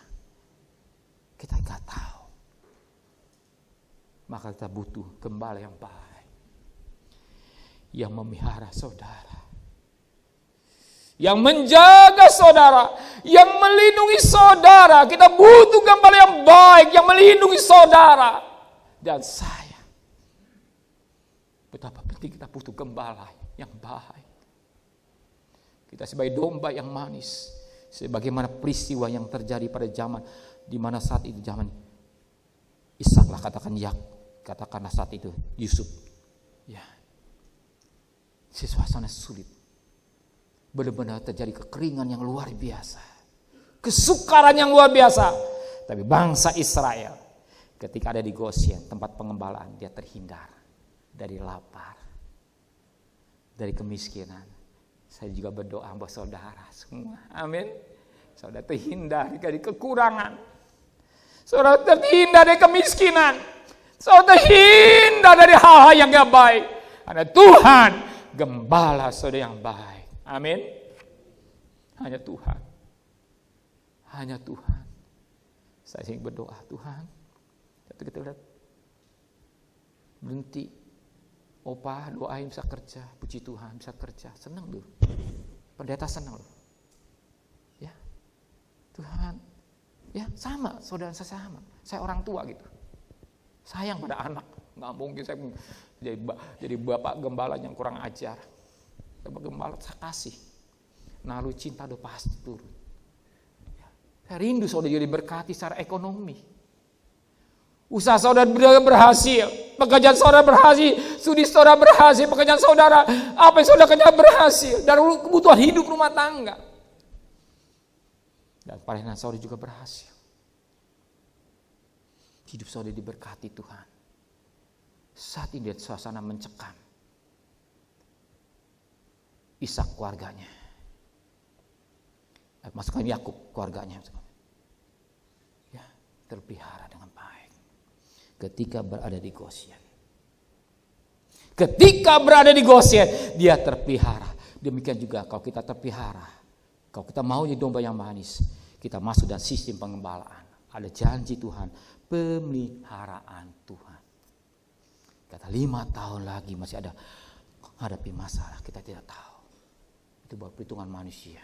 Kita nggak tahu. Maka kita butuh gembala yang baik. Yang memelihara saudara. Yang menjaga saudara. Yang melindungi saudara. Kita butuh gembala yang baik. Yang melindungi saudara. Dan saya. Betapa penting kita butuh gembala yang baik. Kita sebagai domba yang manis. Sebagaimana peristiwa yang terjadi pada zaman. Di mana saat itu zaman Ishak lah katakanlah saat itu Yusuf. Ya. Suasana sulit. Benar-benar terjadi kekeringan yang luar biasa. Kesukaran yang luar biasa. Tapi bangsa Israel ketika ada di Goshen, tempat pengembalaan, dia terhindar dari lapar, dari kemiskinan. Saya juga berdoa buat saudara semua. Amin. Saudara terhindar dari kekurangan. Saudara terhindar dari kemiskinan. Saudara terhindar dari hal-hal yang gak baik. Karena Tuhan gembala saudara yang baik. Amin. Hanya Tuhan. Hanya Tuhan. Saya ingin berdoa, Tuhan. Kita lihat. Berhenti. Opa doain bisa kerja. Puji Tuhan bisa kerja. Senang loh. Pendeta senang loh. Ya. Tuhan. Ya sama, saudara saya sama. Saya orang tua gitu. Sayang pada anak. Nggak mungkin saya jadi bapak gembala yang kurang ajar. Bapak gembala saya kasih. Nalu cinta udah pasti turun. Ya. Saya rindu saudara jadi berkati secara ekonomi. Usaha saudara berhasil. Pekerjaan saudara berhasil. Studi saudara berhasil. Pekerjaan saudara. Apa yang saudara kerja berhasil. Dan kebutuhan hidup rumah tangga. Dan pelayanan saudara juga berhasil. Hidup saudara diberkati Tuhan. Saat ini suasana mencekam. Ishak keluarganya. Masukkan Yakub keluarganya. Ya, terpelihara dengan baik. Ketika berada di Goshen. Ketika berada di Goshen, dia terpelihara. Demikian juga kalau kita terpelihara. Kalau kita mau jadi domba yang manis, kita masuk dalam sistem pengembalaan. Ada janji Tuhan, pemeliharaan Tuhan. Kata 5 tahun lagi masih ada hadapi masalah, kita tidak tahu. Itu baru perhitungan manusia.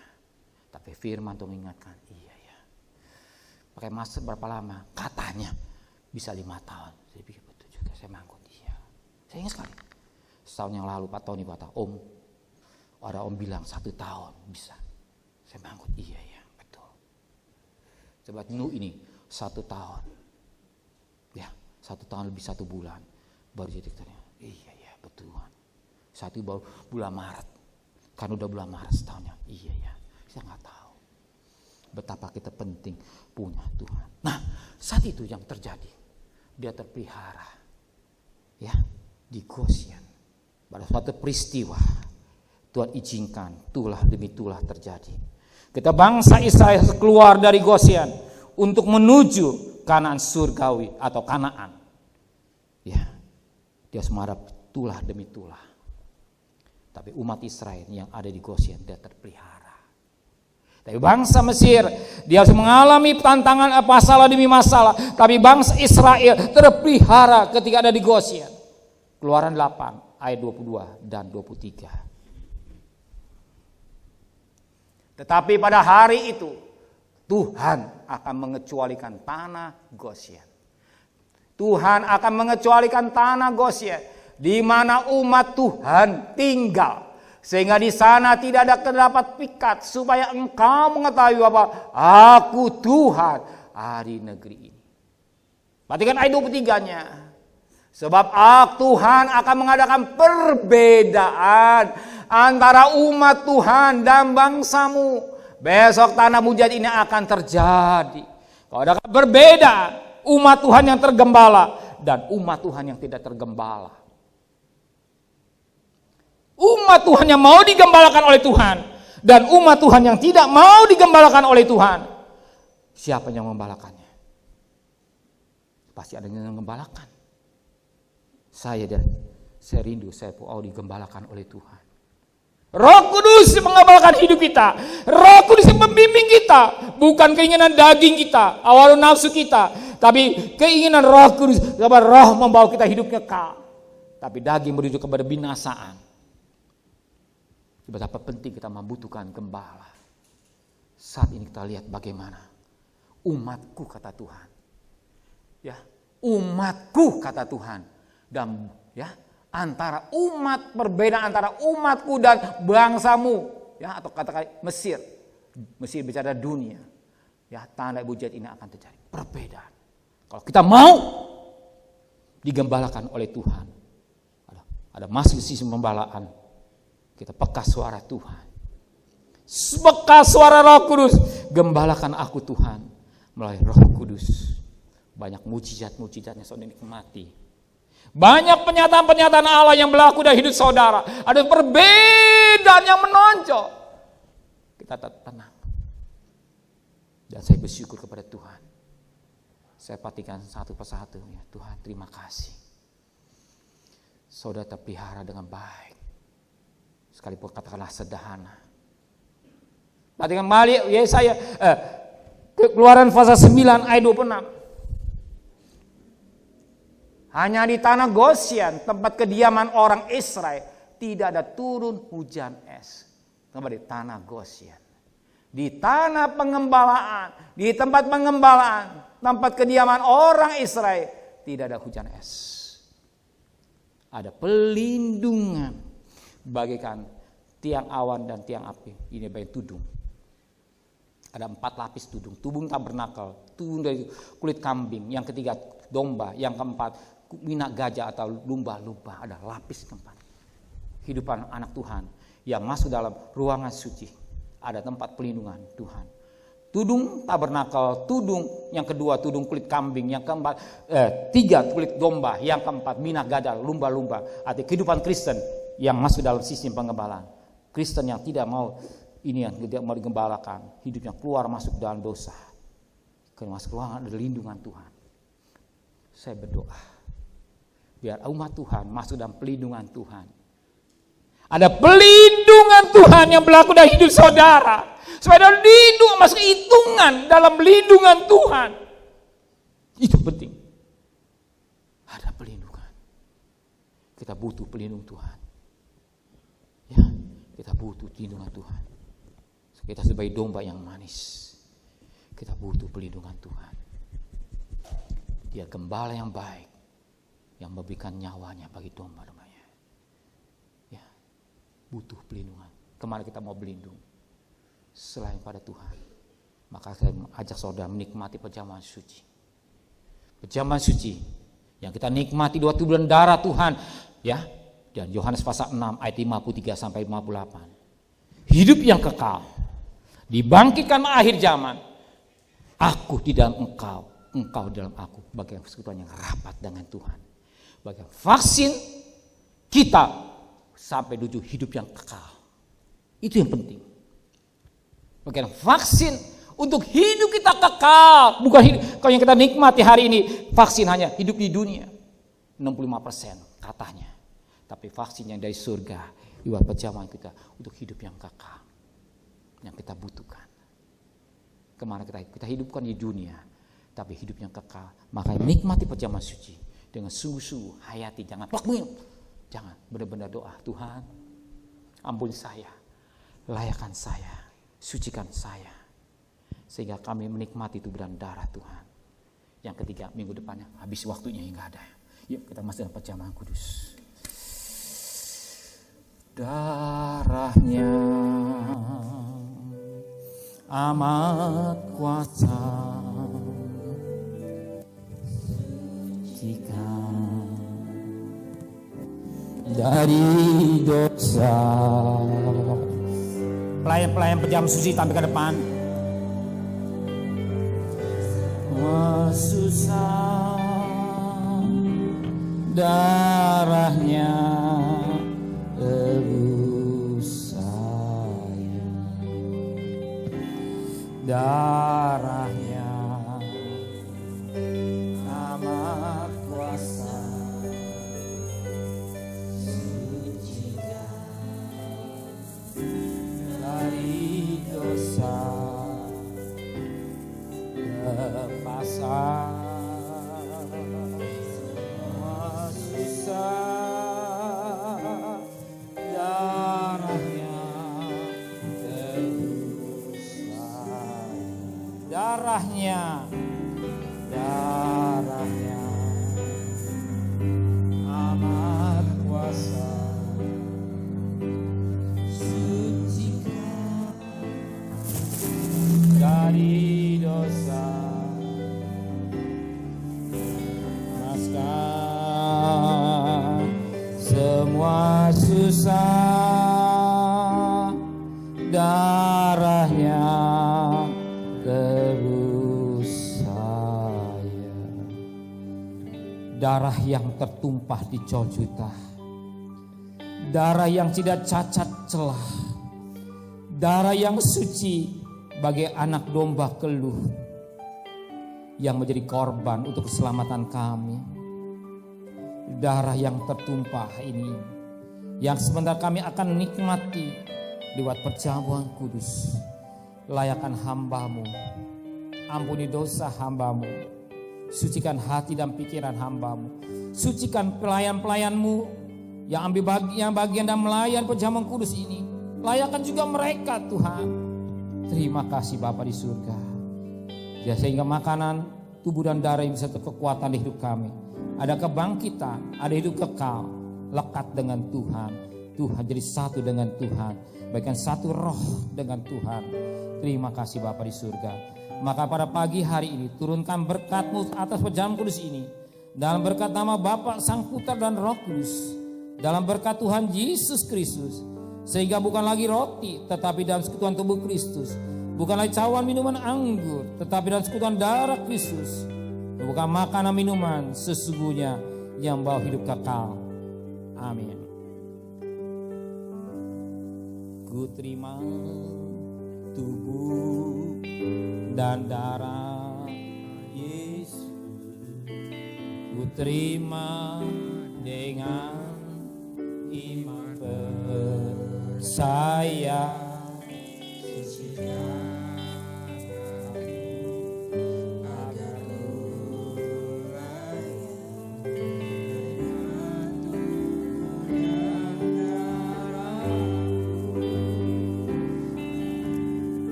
Tapi firman Tuhan mengingatkan, iya ya. Pakai masa berapa lama? Katanya bisa 5 tahun. Saya pikir betul juga, saya mangkut dia. Saya ingat sekali. Setahun yang lalu, 4 tahun ini kata Om. Ada Om bilang 1 tahun bisa. Saya mangkut, iya ya, betul. Coba ini 1 tahun. Ya, 1 tahun lebih 1 bulan. Baru jadi katanya, iya betul Tuhan. 1 baru bulan Maret. Kan udah bulan Maret setahunnya. Iya ya, saya nggak tahu betapa kita penting punya Tuhan. Nah, saat itu yang terjadi, dia terpelihara ya di Goshen. Pada suatu peristiwa Tuhan izinkan tulah demi tulah terjadi. Kita bangsa Israel keluar dari Goshen untuk menuju Kanaan surgawi atau Kanaan. Ya, dia semarap tulah demi tulah. Tapi umat Israel yang ada di Goshen dia terpelihara. Tapi bangsa Mesir dia harus mengalami tantangan masalah demi masalah. Tapi bangsa Israel terpelihara ketika ada di Goshen. Keluaran 8 ayat 22 dan 23. Tetapi pada hari itu Tuhan akan mengecualikan tanah Goshen. Tuhan akan mengecualikan tanah Goshen di mana umat Tuhan tinggal. Sehingga di sana tidak ada terdapat pikat supaya engkau mengetahui bahwa aku Tuhan ada di negeri ini. Perhatikan ayat 23-nya. Sebab Tuhan akan mengadakan perbedaan antara umat Tuhan dan bangsamu. Besok tanah mujad ini akan terjadi. Kalau ada berbeda umat Tuhan yang tergembala dan umat Tuhan yang tidak tergembala. Umat Tuhan yang mau digembalakan oleh Tuhan dan umat Tuhan yang tidak mau digembalakan oleh Tuhan. Siapa yang membalakannya? Pasti ada yang menggembalakan. Saya rindu saya mau digembalakan oleh Tuhan. Roh Kudus mengembalakan hidup kita. Roh Kudus membimbing kita, bukan keinginan daging kita, awal nafsu kita, tapi keinginan Roh Kudus. Roh membawa kita hidup kekal, tapi daging menuju kepada binasaan. Betapa penting kita membutuhkan gembala. Saat ini kita lihat bagaimana umatku kata Tuhan. Ya, umatku kata Tuhan. Dan ya, antara umat perbedaan antara umatku dan bangsamu, ya atau katakan Mesir. Mesir bicara dunia. Ya, tanah mujad ini akan terjadi perbedaan. Kalau kita mau digembalakan oleh Tuhan. Ada masuk sistem pembalaan. Kita peka suara Tuhan. Peka suara Roh Kudus. Gembalakan aku Tuhan. Melalui Roh Kudus. Banyak mujizat-mujizatnya saudara nikmati. Banyak penyataan-penyataan Allah yang berlaku dalam hidup saudara. Ada perbedaan yang menonjol. Kita tetap tenang. Dan saya bersyukur kepada Tuhan. Saya perhatikan satu persatu. Ya, Tuhan terima kasih. Saudara terpelihara dengan baik. Sekalipun katakanlah sederhana. Perhatikan kembali Yesaya Keluaran pasal 9 ayat 26. Hanya di tanah Goshen, tempat kediaman orang Israel, tidak ada turun hujan es. Kembali tanah Goshen. Di tanah pengembalaan, di tempat pengembalaan, tempat kediaman orang Israel, tidak ada hujan es. Ada pelindungan. Bagaikan tiang awan dan tiang api. Ini bagian tudung. Ada 4 lapis tudung. Tudung tabernakel, tudung dari kulit kambing. Yang ketiga domba. Yang keempat minak gajah atau lumba-lumba. Ada lapis keempat. Hidupan anak Tuhan yang masuk dalam ruangan suci. Ada tempat pelindungan Tuhan. Tudung tabernakel, tudung yang kedua tudung kulit kambing, yang keempat 3 kulit domba, yang keempat minak gajah, lumba-lumba. Artinya kehidupan Kristen yang masuk dalam sistem pengembalaan. Kristen yang tidak mau ini yang tidak mau digembalakan, hidupnya keluar masuk dalam dosa. Karena masuk ruangan ada lindungan Tuhan. Saya berdoa biar umat Tuhan masuk dalam pelindungan Tuhan. Ada pelindungan Tuhan yang berlaku dalam hidup saudara. Supaya ada lindungan, masuk hitungan dalam pelindungan Tuhan. Itu penting. Ada pelindungan. Kita butuh pelindung Tuhan. Ya, kita butuh perlindungan Tuhan. Kita sebagai domba yang manis. Kita butuh perlindungan Tuhan. Dia gembala yang baik, yang memberikan nyawanya bagi domba-dombanya. Ya, butuh perlindungan. Kemana kita mau berlindung? Selain pada Tuhan. Maka saya ajak saudara menikmati perjamuan suci. Perjamuan suci Yang kita nikmati dua tubuh dan darah Tuhan, ya. Dan Yohanes pasal 6 ayat 53 sampai 58. Hidup yang kekal, dibangkitkan akhir zaman. Aku di dalam engkau, engkau di dalam aku. Bagian persekutuan yang rapat dengan Tuhan. Bagian vaksin kita sampai menuju hidup yang kekal. Itu yang penting. Bagian vaksin untuk hidup kita kekal. Bukan hidup, kalau yang kita nikmati hari ini, vaksin hanya hidup di dunia. 65% katanya. Tapi vaksin yang dari surga, lewat perjamuan kita untuk hidup yang kekal. Yang kita butuhkan. Kemana kita hidupkan di dunia, tapi hidup yang kekal. Maka nikmati perjamuan suci dengan sungguh-sungguh, hayati, jangan plak minum. Jangan, benar-benar doa, Tuhan ampuni saya, layakkan saya, sucikan saya, sehingga kami menikmati tubuh dan darah Tuhan. Yang ketiga, minggu depannya habis waktunya hingga ada. Yuk kita masuk dalam perjamuan kudus. Darahnya amat kuasa, sucikan dari dosa. Pelayan-pelayan perjamuan suci tampil ke depan. Susah darahnya tebus saya, darahnya amat kuasa, sucikan dari dosa, lepasan darahnya, darahnya amat kuasa, sucikan dari dosa, lepaskan semua susah, darahnya tebus saya. Darah yang tertumpah di Golgota, darah yang tidak cacat celah, darah yang suci bagai anak domba keluh yang menjadi korban untuk keselamatan kami. Darah yang tertumpah ini yang sebentar kami akan nikmati lewat perjamuan kudus. Layakkan hambamu, ampuni dosa hambamu, sucikan hati dan pikiran hambamu, sucikan pelayan-pelayanmu yang ambil bagian dan melayan perjamuan kudus ini. Layakkan juga mereka Tuhan. Terima kasih Bapa di surga, ya, sehingga makanan, tubuh dan darah yang bisa kekuatan di hidup kami. Ada kebangkitan, ada hidup kekal, lekat dengan Tuhan. Tuhan jadi satu dengan Tuhan, bagikan satu roh dengan Tuhan. Terima kasih Bapa di surga. Maka pada pagi hari ini turunkan berkat-Mu atas perjamuan kudus ini. Dalam berkat nama Bapa, Sang Putra dan Roh Kudus. Dalam berkat Tuhan Yesus Kristus. Sehingga bukan lagi roti tetapi dalam sekutuan tubuh Kristus. Bukan lagi cawan minuman anggur tetapi dalam sekutuan darah Kristus. Bukan makanan minuman sesungguhnya yang bawa hidup kekal. Amin. Ku terima tubuh dan darah Yesus, ku terima dengan iman percaya, sucikan agar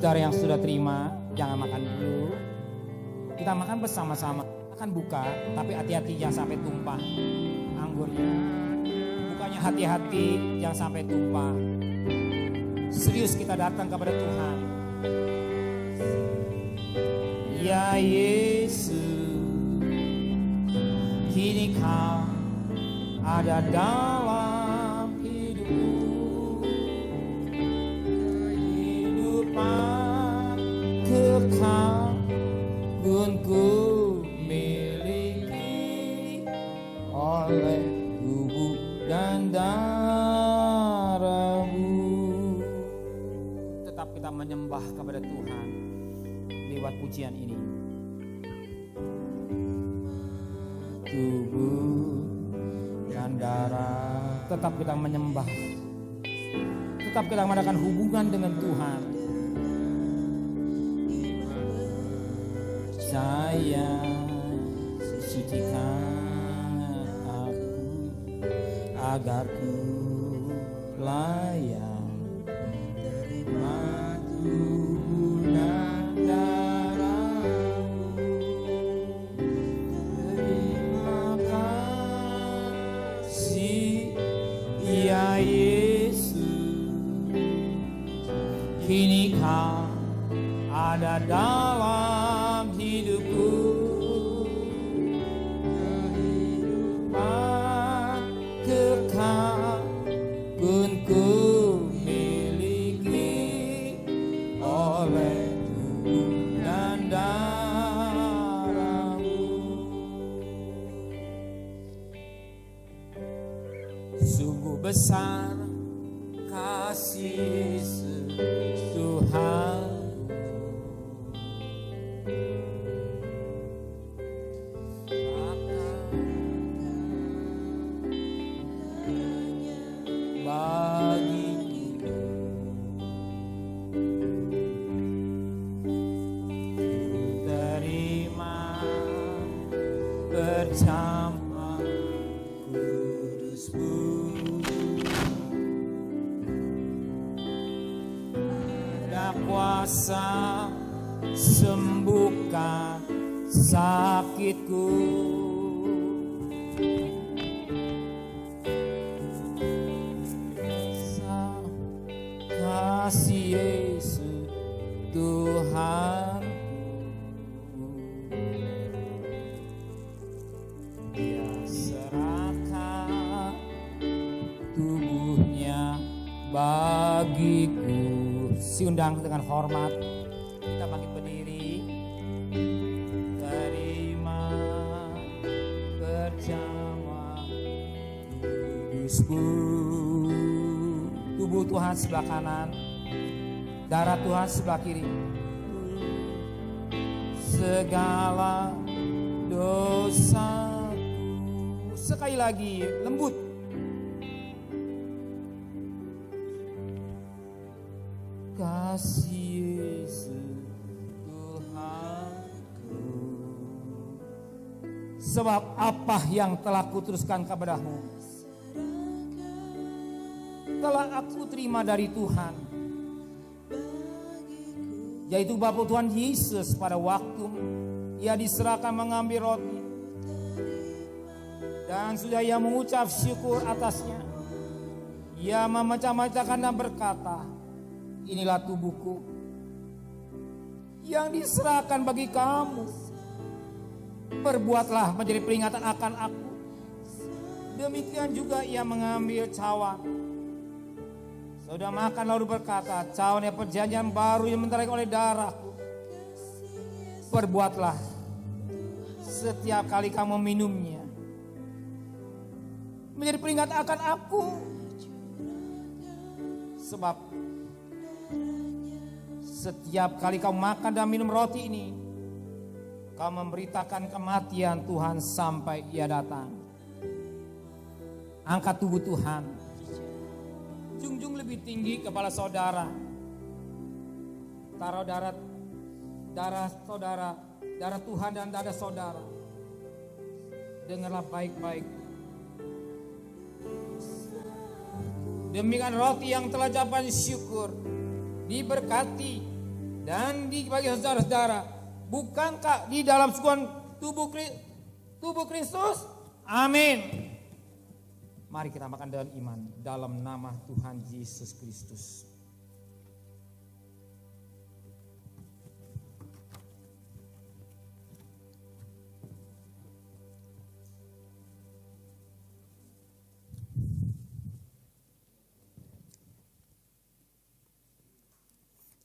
saudara yang sudah terima, jangan makan dulu. Kita makan bersama-sama. Akan buka, tapi hati-hati jangan sampai tumpah anggurnya. Bukanya hati-hati jangan sampai tumpah. Serius kita datang kepada Tuhan. Ya Yesus, kini Kau ada dalam hidupku. Kehidupan kekal pun ku miliki oleh tubuh dan darah-Mu. Tetap kita menyembah kepada Tuhan lewat pujian ini. Tubuh dan darah, tetap kita menyembah, tetap kita mengadakan hubungan dengan Tuhan. Saya sucikan aku agar ku layak menerima tubuh dan darah-Mu. Terima kasih ya Yesus, kini Kau ada dalam hidupku. Kehidupan kekal pun ku miliki oleh tubuh dan darah-Mu. Sungguh besar kasih Tuhan, bagiku. Terima bersama kudus-Mu. Ada kuasa sembuhkan sakitku. Kasih Yesus Tuhanku, Dia serahkan tubuhnya bagiku. Siundang dengan hormat, kita bangkit berdiri. Terima bersama kudus-Mu. Tubuh Tuhan sebelah kanan, darah Tuhan sebelah kiri. Segala dosaku, sekali lagi lembut. Kasih Yesus Tuhanku, sebab apa yang telah kuteruskan kepadamu telah aku terima dari Tuhan, yaitu Bapa Tuhan Yesus pada waktu Ia diserahkan mengambil roti, dan sudah Ia mengucap syukur atasnya, Ia memecah-mecahkan dan berkata, inilah tubuhku yang diserahkan bagi kamu. Perbuatlah menjadi peringatan akan aku. Demikian juga Ia mengambil cawan. Sudah makan lalu berkata, cawan yang perjanjian baru yang menterai oleh darahku. Perbuatlah setiap kali kamu minumnya menjadi peringatan akan aku. Sebab setiap kali kamu makan dan minum roti ini, kamu memberitakan kematian Tuhan sampai Ia datang. Angkat tubuh Tuhan, junjung lebih tinggi kepala saudara. Taruh darah saudara, darah Tuhan dan darah saudara. Dengarlah baik-baik. Demikian roti yang telah japan syukur diberkati dan dibagi saudara-saudara. Bukankah di dalam sukuan tubuh Kristus? Amin. Mari kita makan dengan iman dalam nama Tuhan Yesus Kristus.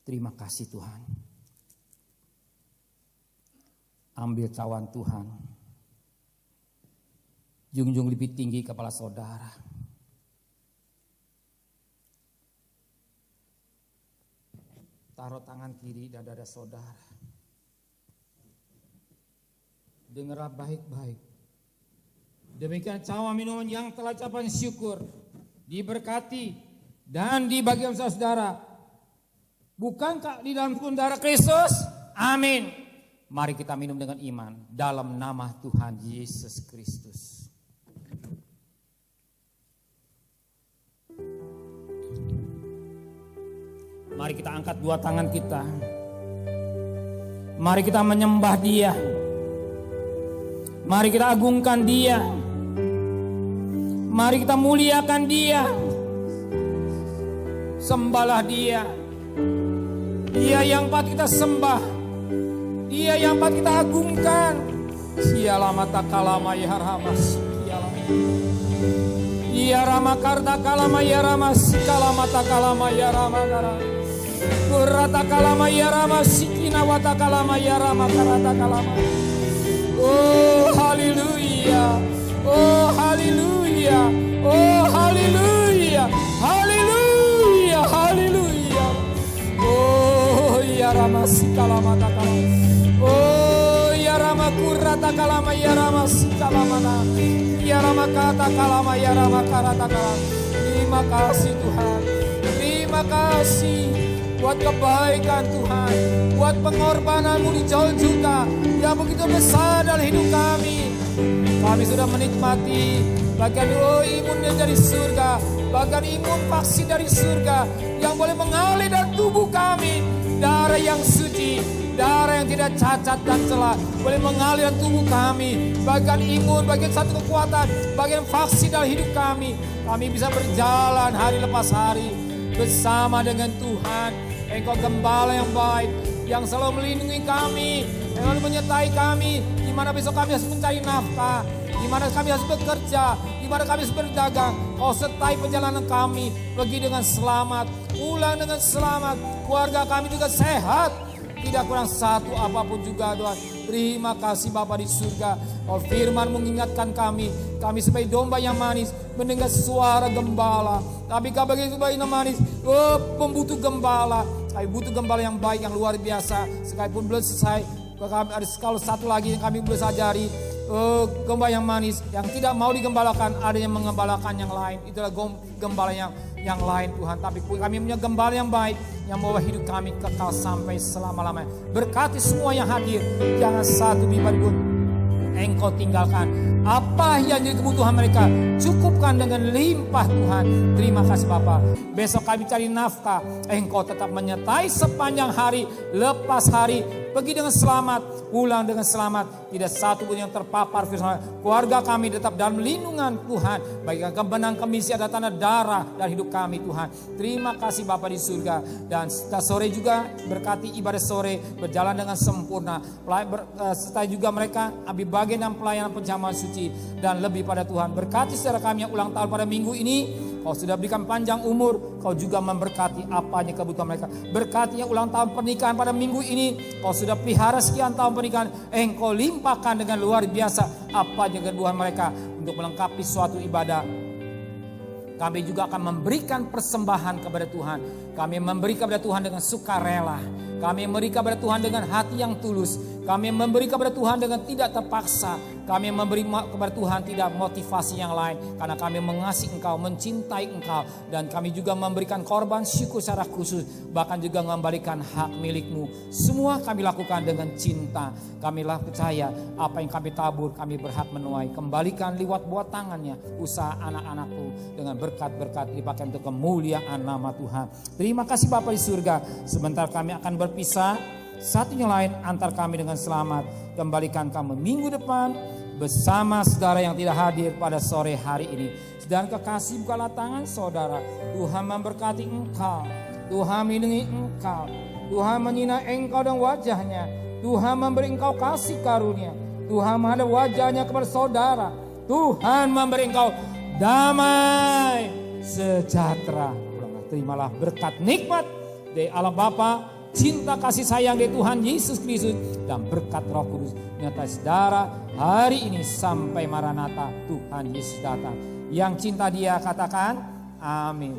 Terima kasih Tuhan. Ambil cawan Tuhan. Junjung lebih tinggi kepala saudara. Taruh tangan kiri dan dada saudara. Dengarlah baik-baik. Demikian cawan minuman yang telah ucapan syukur. Diberkati dan dibagi saudara. Bukankah di dalam darah Kristus? Amin. Mari kita minum dengan iman dalam nama Tuhan Yesus Kristus. Mari kita angkat dua tangan kita. Mari kita menyembah Dia. Mari kita agungkan Dia. Mari kita muliakan Dia. Sembahlah Dia. Dia yang patut kita sembah. Dia yang patut kita agungkan. Sialah mata kalama ya ramas. Ya rama karta kalama ya ramas. Kalamata kalama ya rama kara. Kurata kalama ya rama. Sikina wata kalama ya rama karata kalama. Oh haleluya. Oh haleluya. Oh haleluya. Haleluya. Haleluya. Oh ya rama sikalama takala. Oh ya rama kurata kalama ya rama sikalama na. Ya rama kata kalama ya rama karata kalama. Terima kasih Tuhan. Terima kasih buat kebaikan Tuhan, buat pengorbananmu di jauh juta yang begitu besar dalam hidup kami. Kami sudah menikmati bagian imun dari surga, bagian imun vaksin dari surga yang boleh mengalir dalam tubuh kami. Darah yang suci, darah yang tidak cacat dan celah boleh mengalir dalam tubuh kami. Bagian imun, bagian satu kekuatan, bagian vaksin dalam hidup kami. Kami bisa berjalan hari lepas hari bersama dengan Tuhan. Engkau gembala yang baik, yang selalu melindungi kami, yang selalu menyertai kami, di mana besok kami harus mencari nafkah, di mana kami harus bekerja, di mana kami harus berdagang. Kau sertai perjalanan kami, pergi dengan selamat, pulang dengan selamat, keluarga kami juga sehat, tidak kurang satu apapun juga Tuhan. Terima kasih Bapa di surga. Oh firman mengingatkan kami sebagai domba yang manis mendengar suara gembala. Tapi kami sebagai yang manis, pembutuh gembala. Kami butuh gembala yang baik, yang luar biasa. Sekalipun belum selesai, ada kalau satu lagi yang kami belum sadari. Gembala yang manis, yang tidak mau digembalakan, ada yang mengembalakan yang lain. Itulah gembala yang lain Tuhan. Tapi kami punya gembala yang baik, yang membawa hidup kami kekal sampai selama-lamanya. Berkati semua yang hadir, jangan satu bibir pun Engkau tinggalkan. Apa yang jadi kebutuhan mereka, cukupkan dengan limpah Tuhan. Terima kasih Bapa. Besok kami cari nafkah, Engkau tetap menyertai sepanjang hari, lepas hari. Pergi dengan selamat, pulang dengan selamat. Tidak satu pun yang terpapar virus. Keluarga kami tetap dalam lindungan Tuhan. Baik kebenang kemisi ada tanda darah dari hidup kami Tuhan. Terima kasih Bapa di surga. Dan sore juga berkati ibadah sore berjalan dengan sempurna. Serta juga mereka ambil bagian dalam pelayanan penjamahan suci. Dan lebih pada Tuhan. Berkati saudara kami yang ulang tahun pada minggu ini. Kau sudah berikan panjang umur, Kau juga memberkati apanya kebutuhan mereka. Berkati yang ulang tahun pernikahan pada minggu ini, Kau sudah pelihara sekian tahun pernikahan, Engkau limpahkan dengan luar biasa apanya kebutuhan mereka untuk melengkapi suatu ibadah. Kami juga akan memberikan persembahan kepada Tuhan. Kami memberi kepada Tuhan dengan sukarela. Kami memberi kepada Tuhan dengan hati yang tulus. Kami memberi kepada Tuhan dengan tidak terpaksa. Kami memberi kepada Tuhan tidak motivasi yang lain. Karena kami mengasihi Engkau, mencintai Engkau. Dan kami juga memberikan korban syukur secara khusus. Bahkan juga mengembalikan hak milik-Mu. Semua kami lakukan dengan cinta. Kamilah percaya apa yang kami tabur, kami berhak menuai. Kembalikan lewat buat tangannya usaha anak-anakku. Dengan berkat-berkat dipakai untuk kemuliaan nama Tuhan. Terima kasih Bapa di surga. Sebentar kami akan berpisah. satunya lain antar kami dengan selamat. Kembalikan kami minggu depan bersama saudara yang tidak hadir pada sore hari ini. Dan kekasih bukalah tangan saudara. Tuhan memberkati engkau. Tuhan melindungi engkau. Tuhan menyinai engkau dan wajahnya. Tuhan memberi engkau kasih karunia. Tuhan menghadap wajahnya kepada saudara. Tuhan memberi engkau damai sejahtera. Terimalah berkat nikmat dari Allah Bapa, cinta kasih sayang dari Tuhan Yesus Kristus, dan berkat Roh Kudus menyertai saudara hari ini sampai Maranatha Tuhan Yesus datang. Yang cinta Dia katakan amin.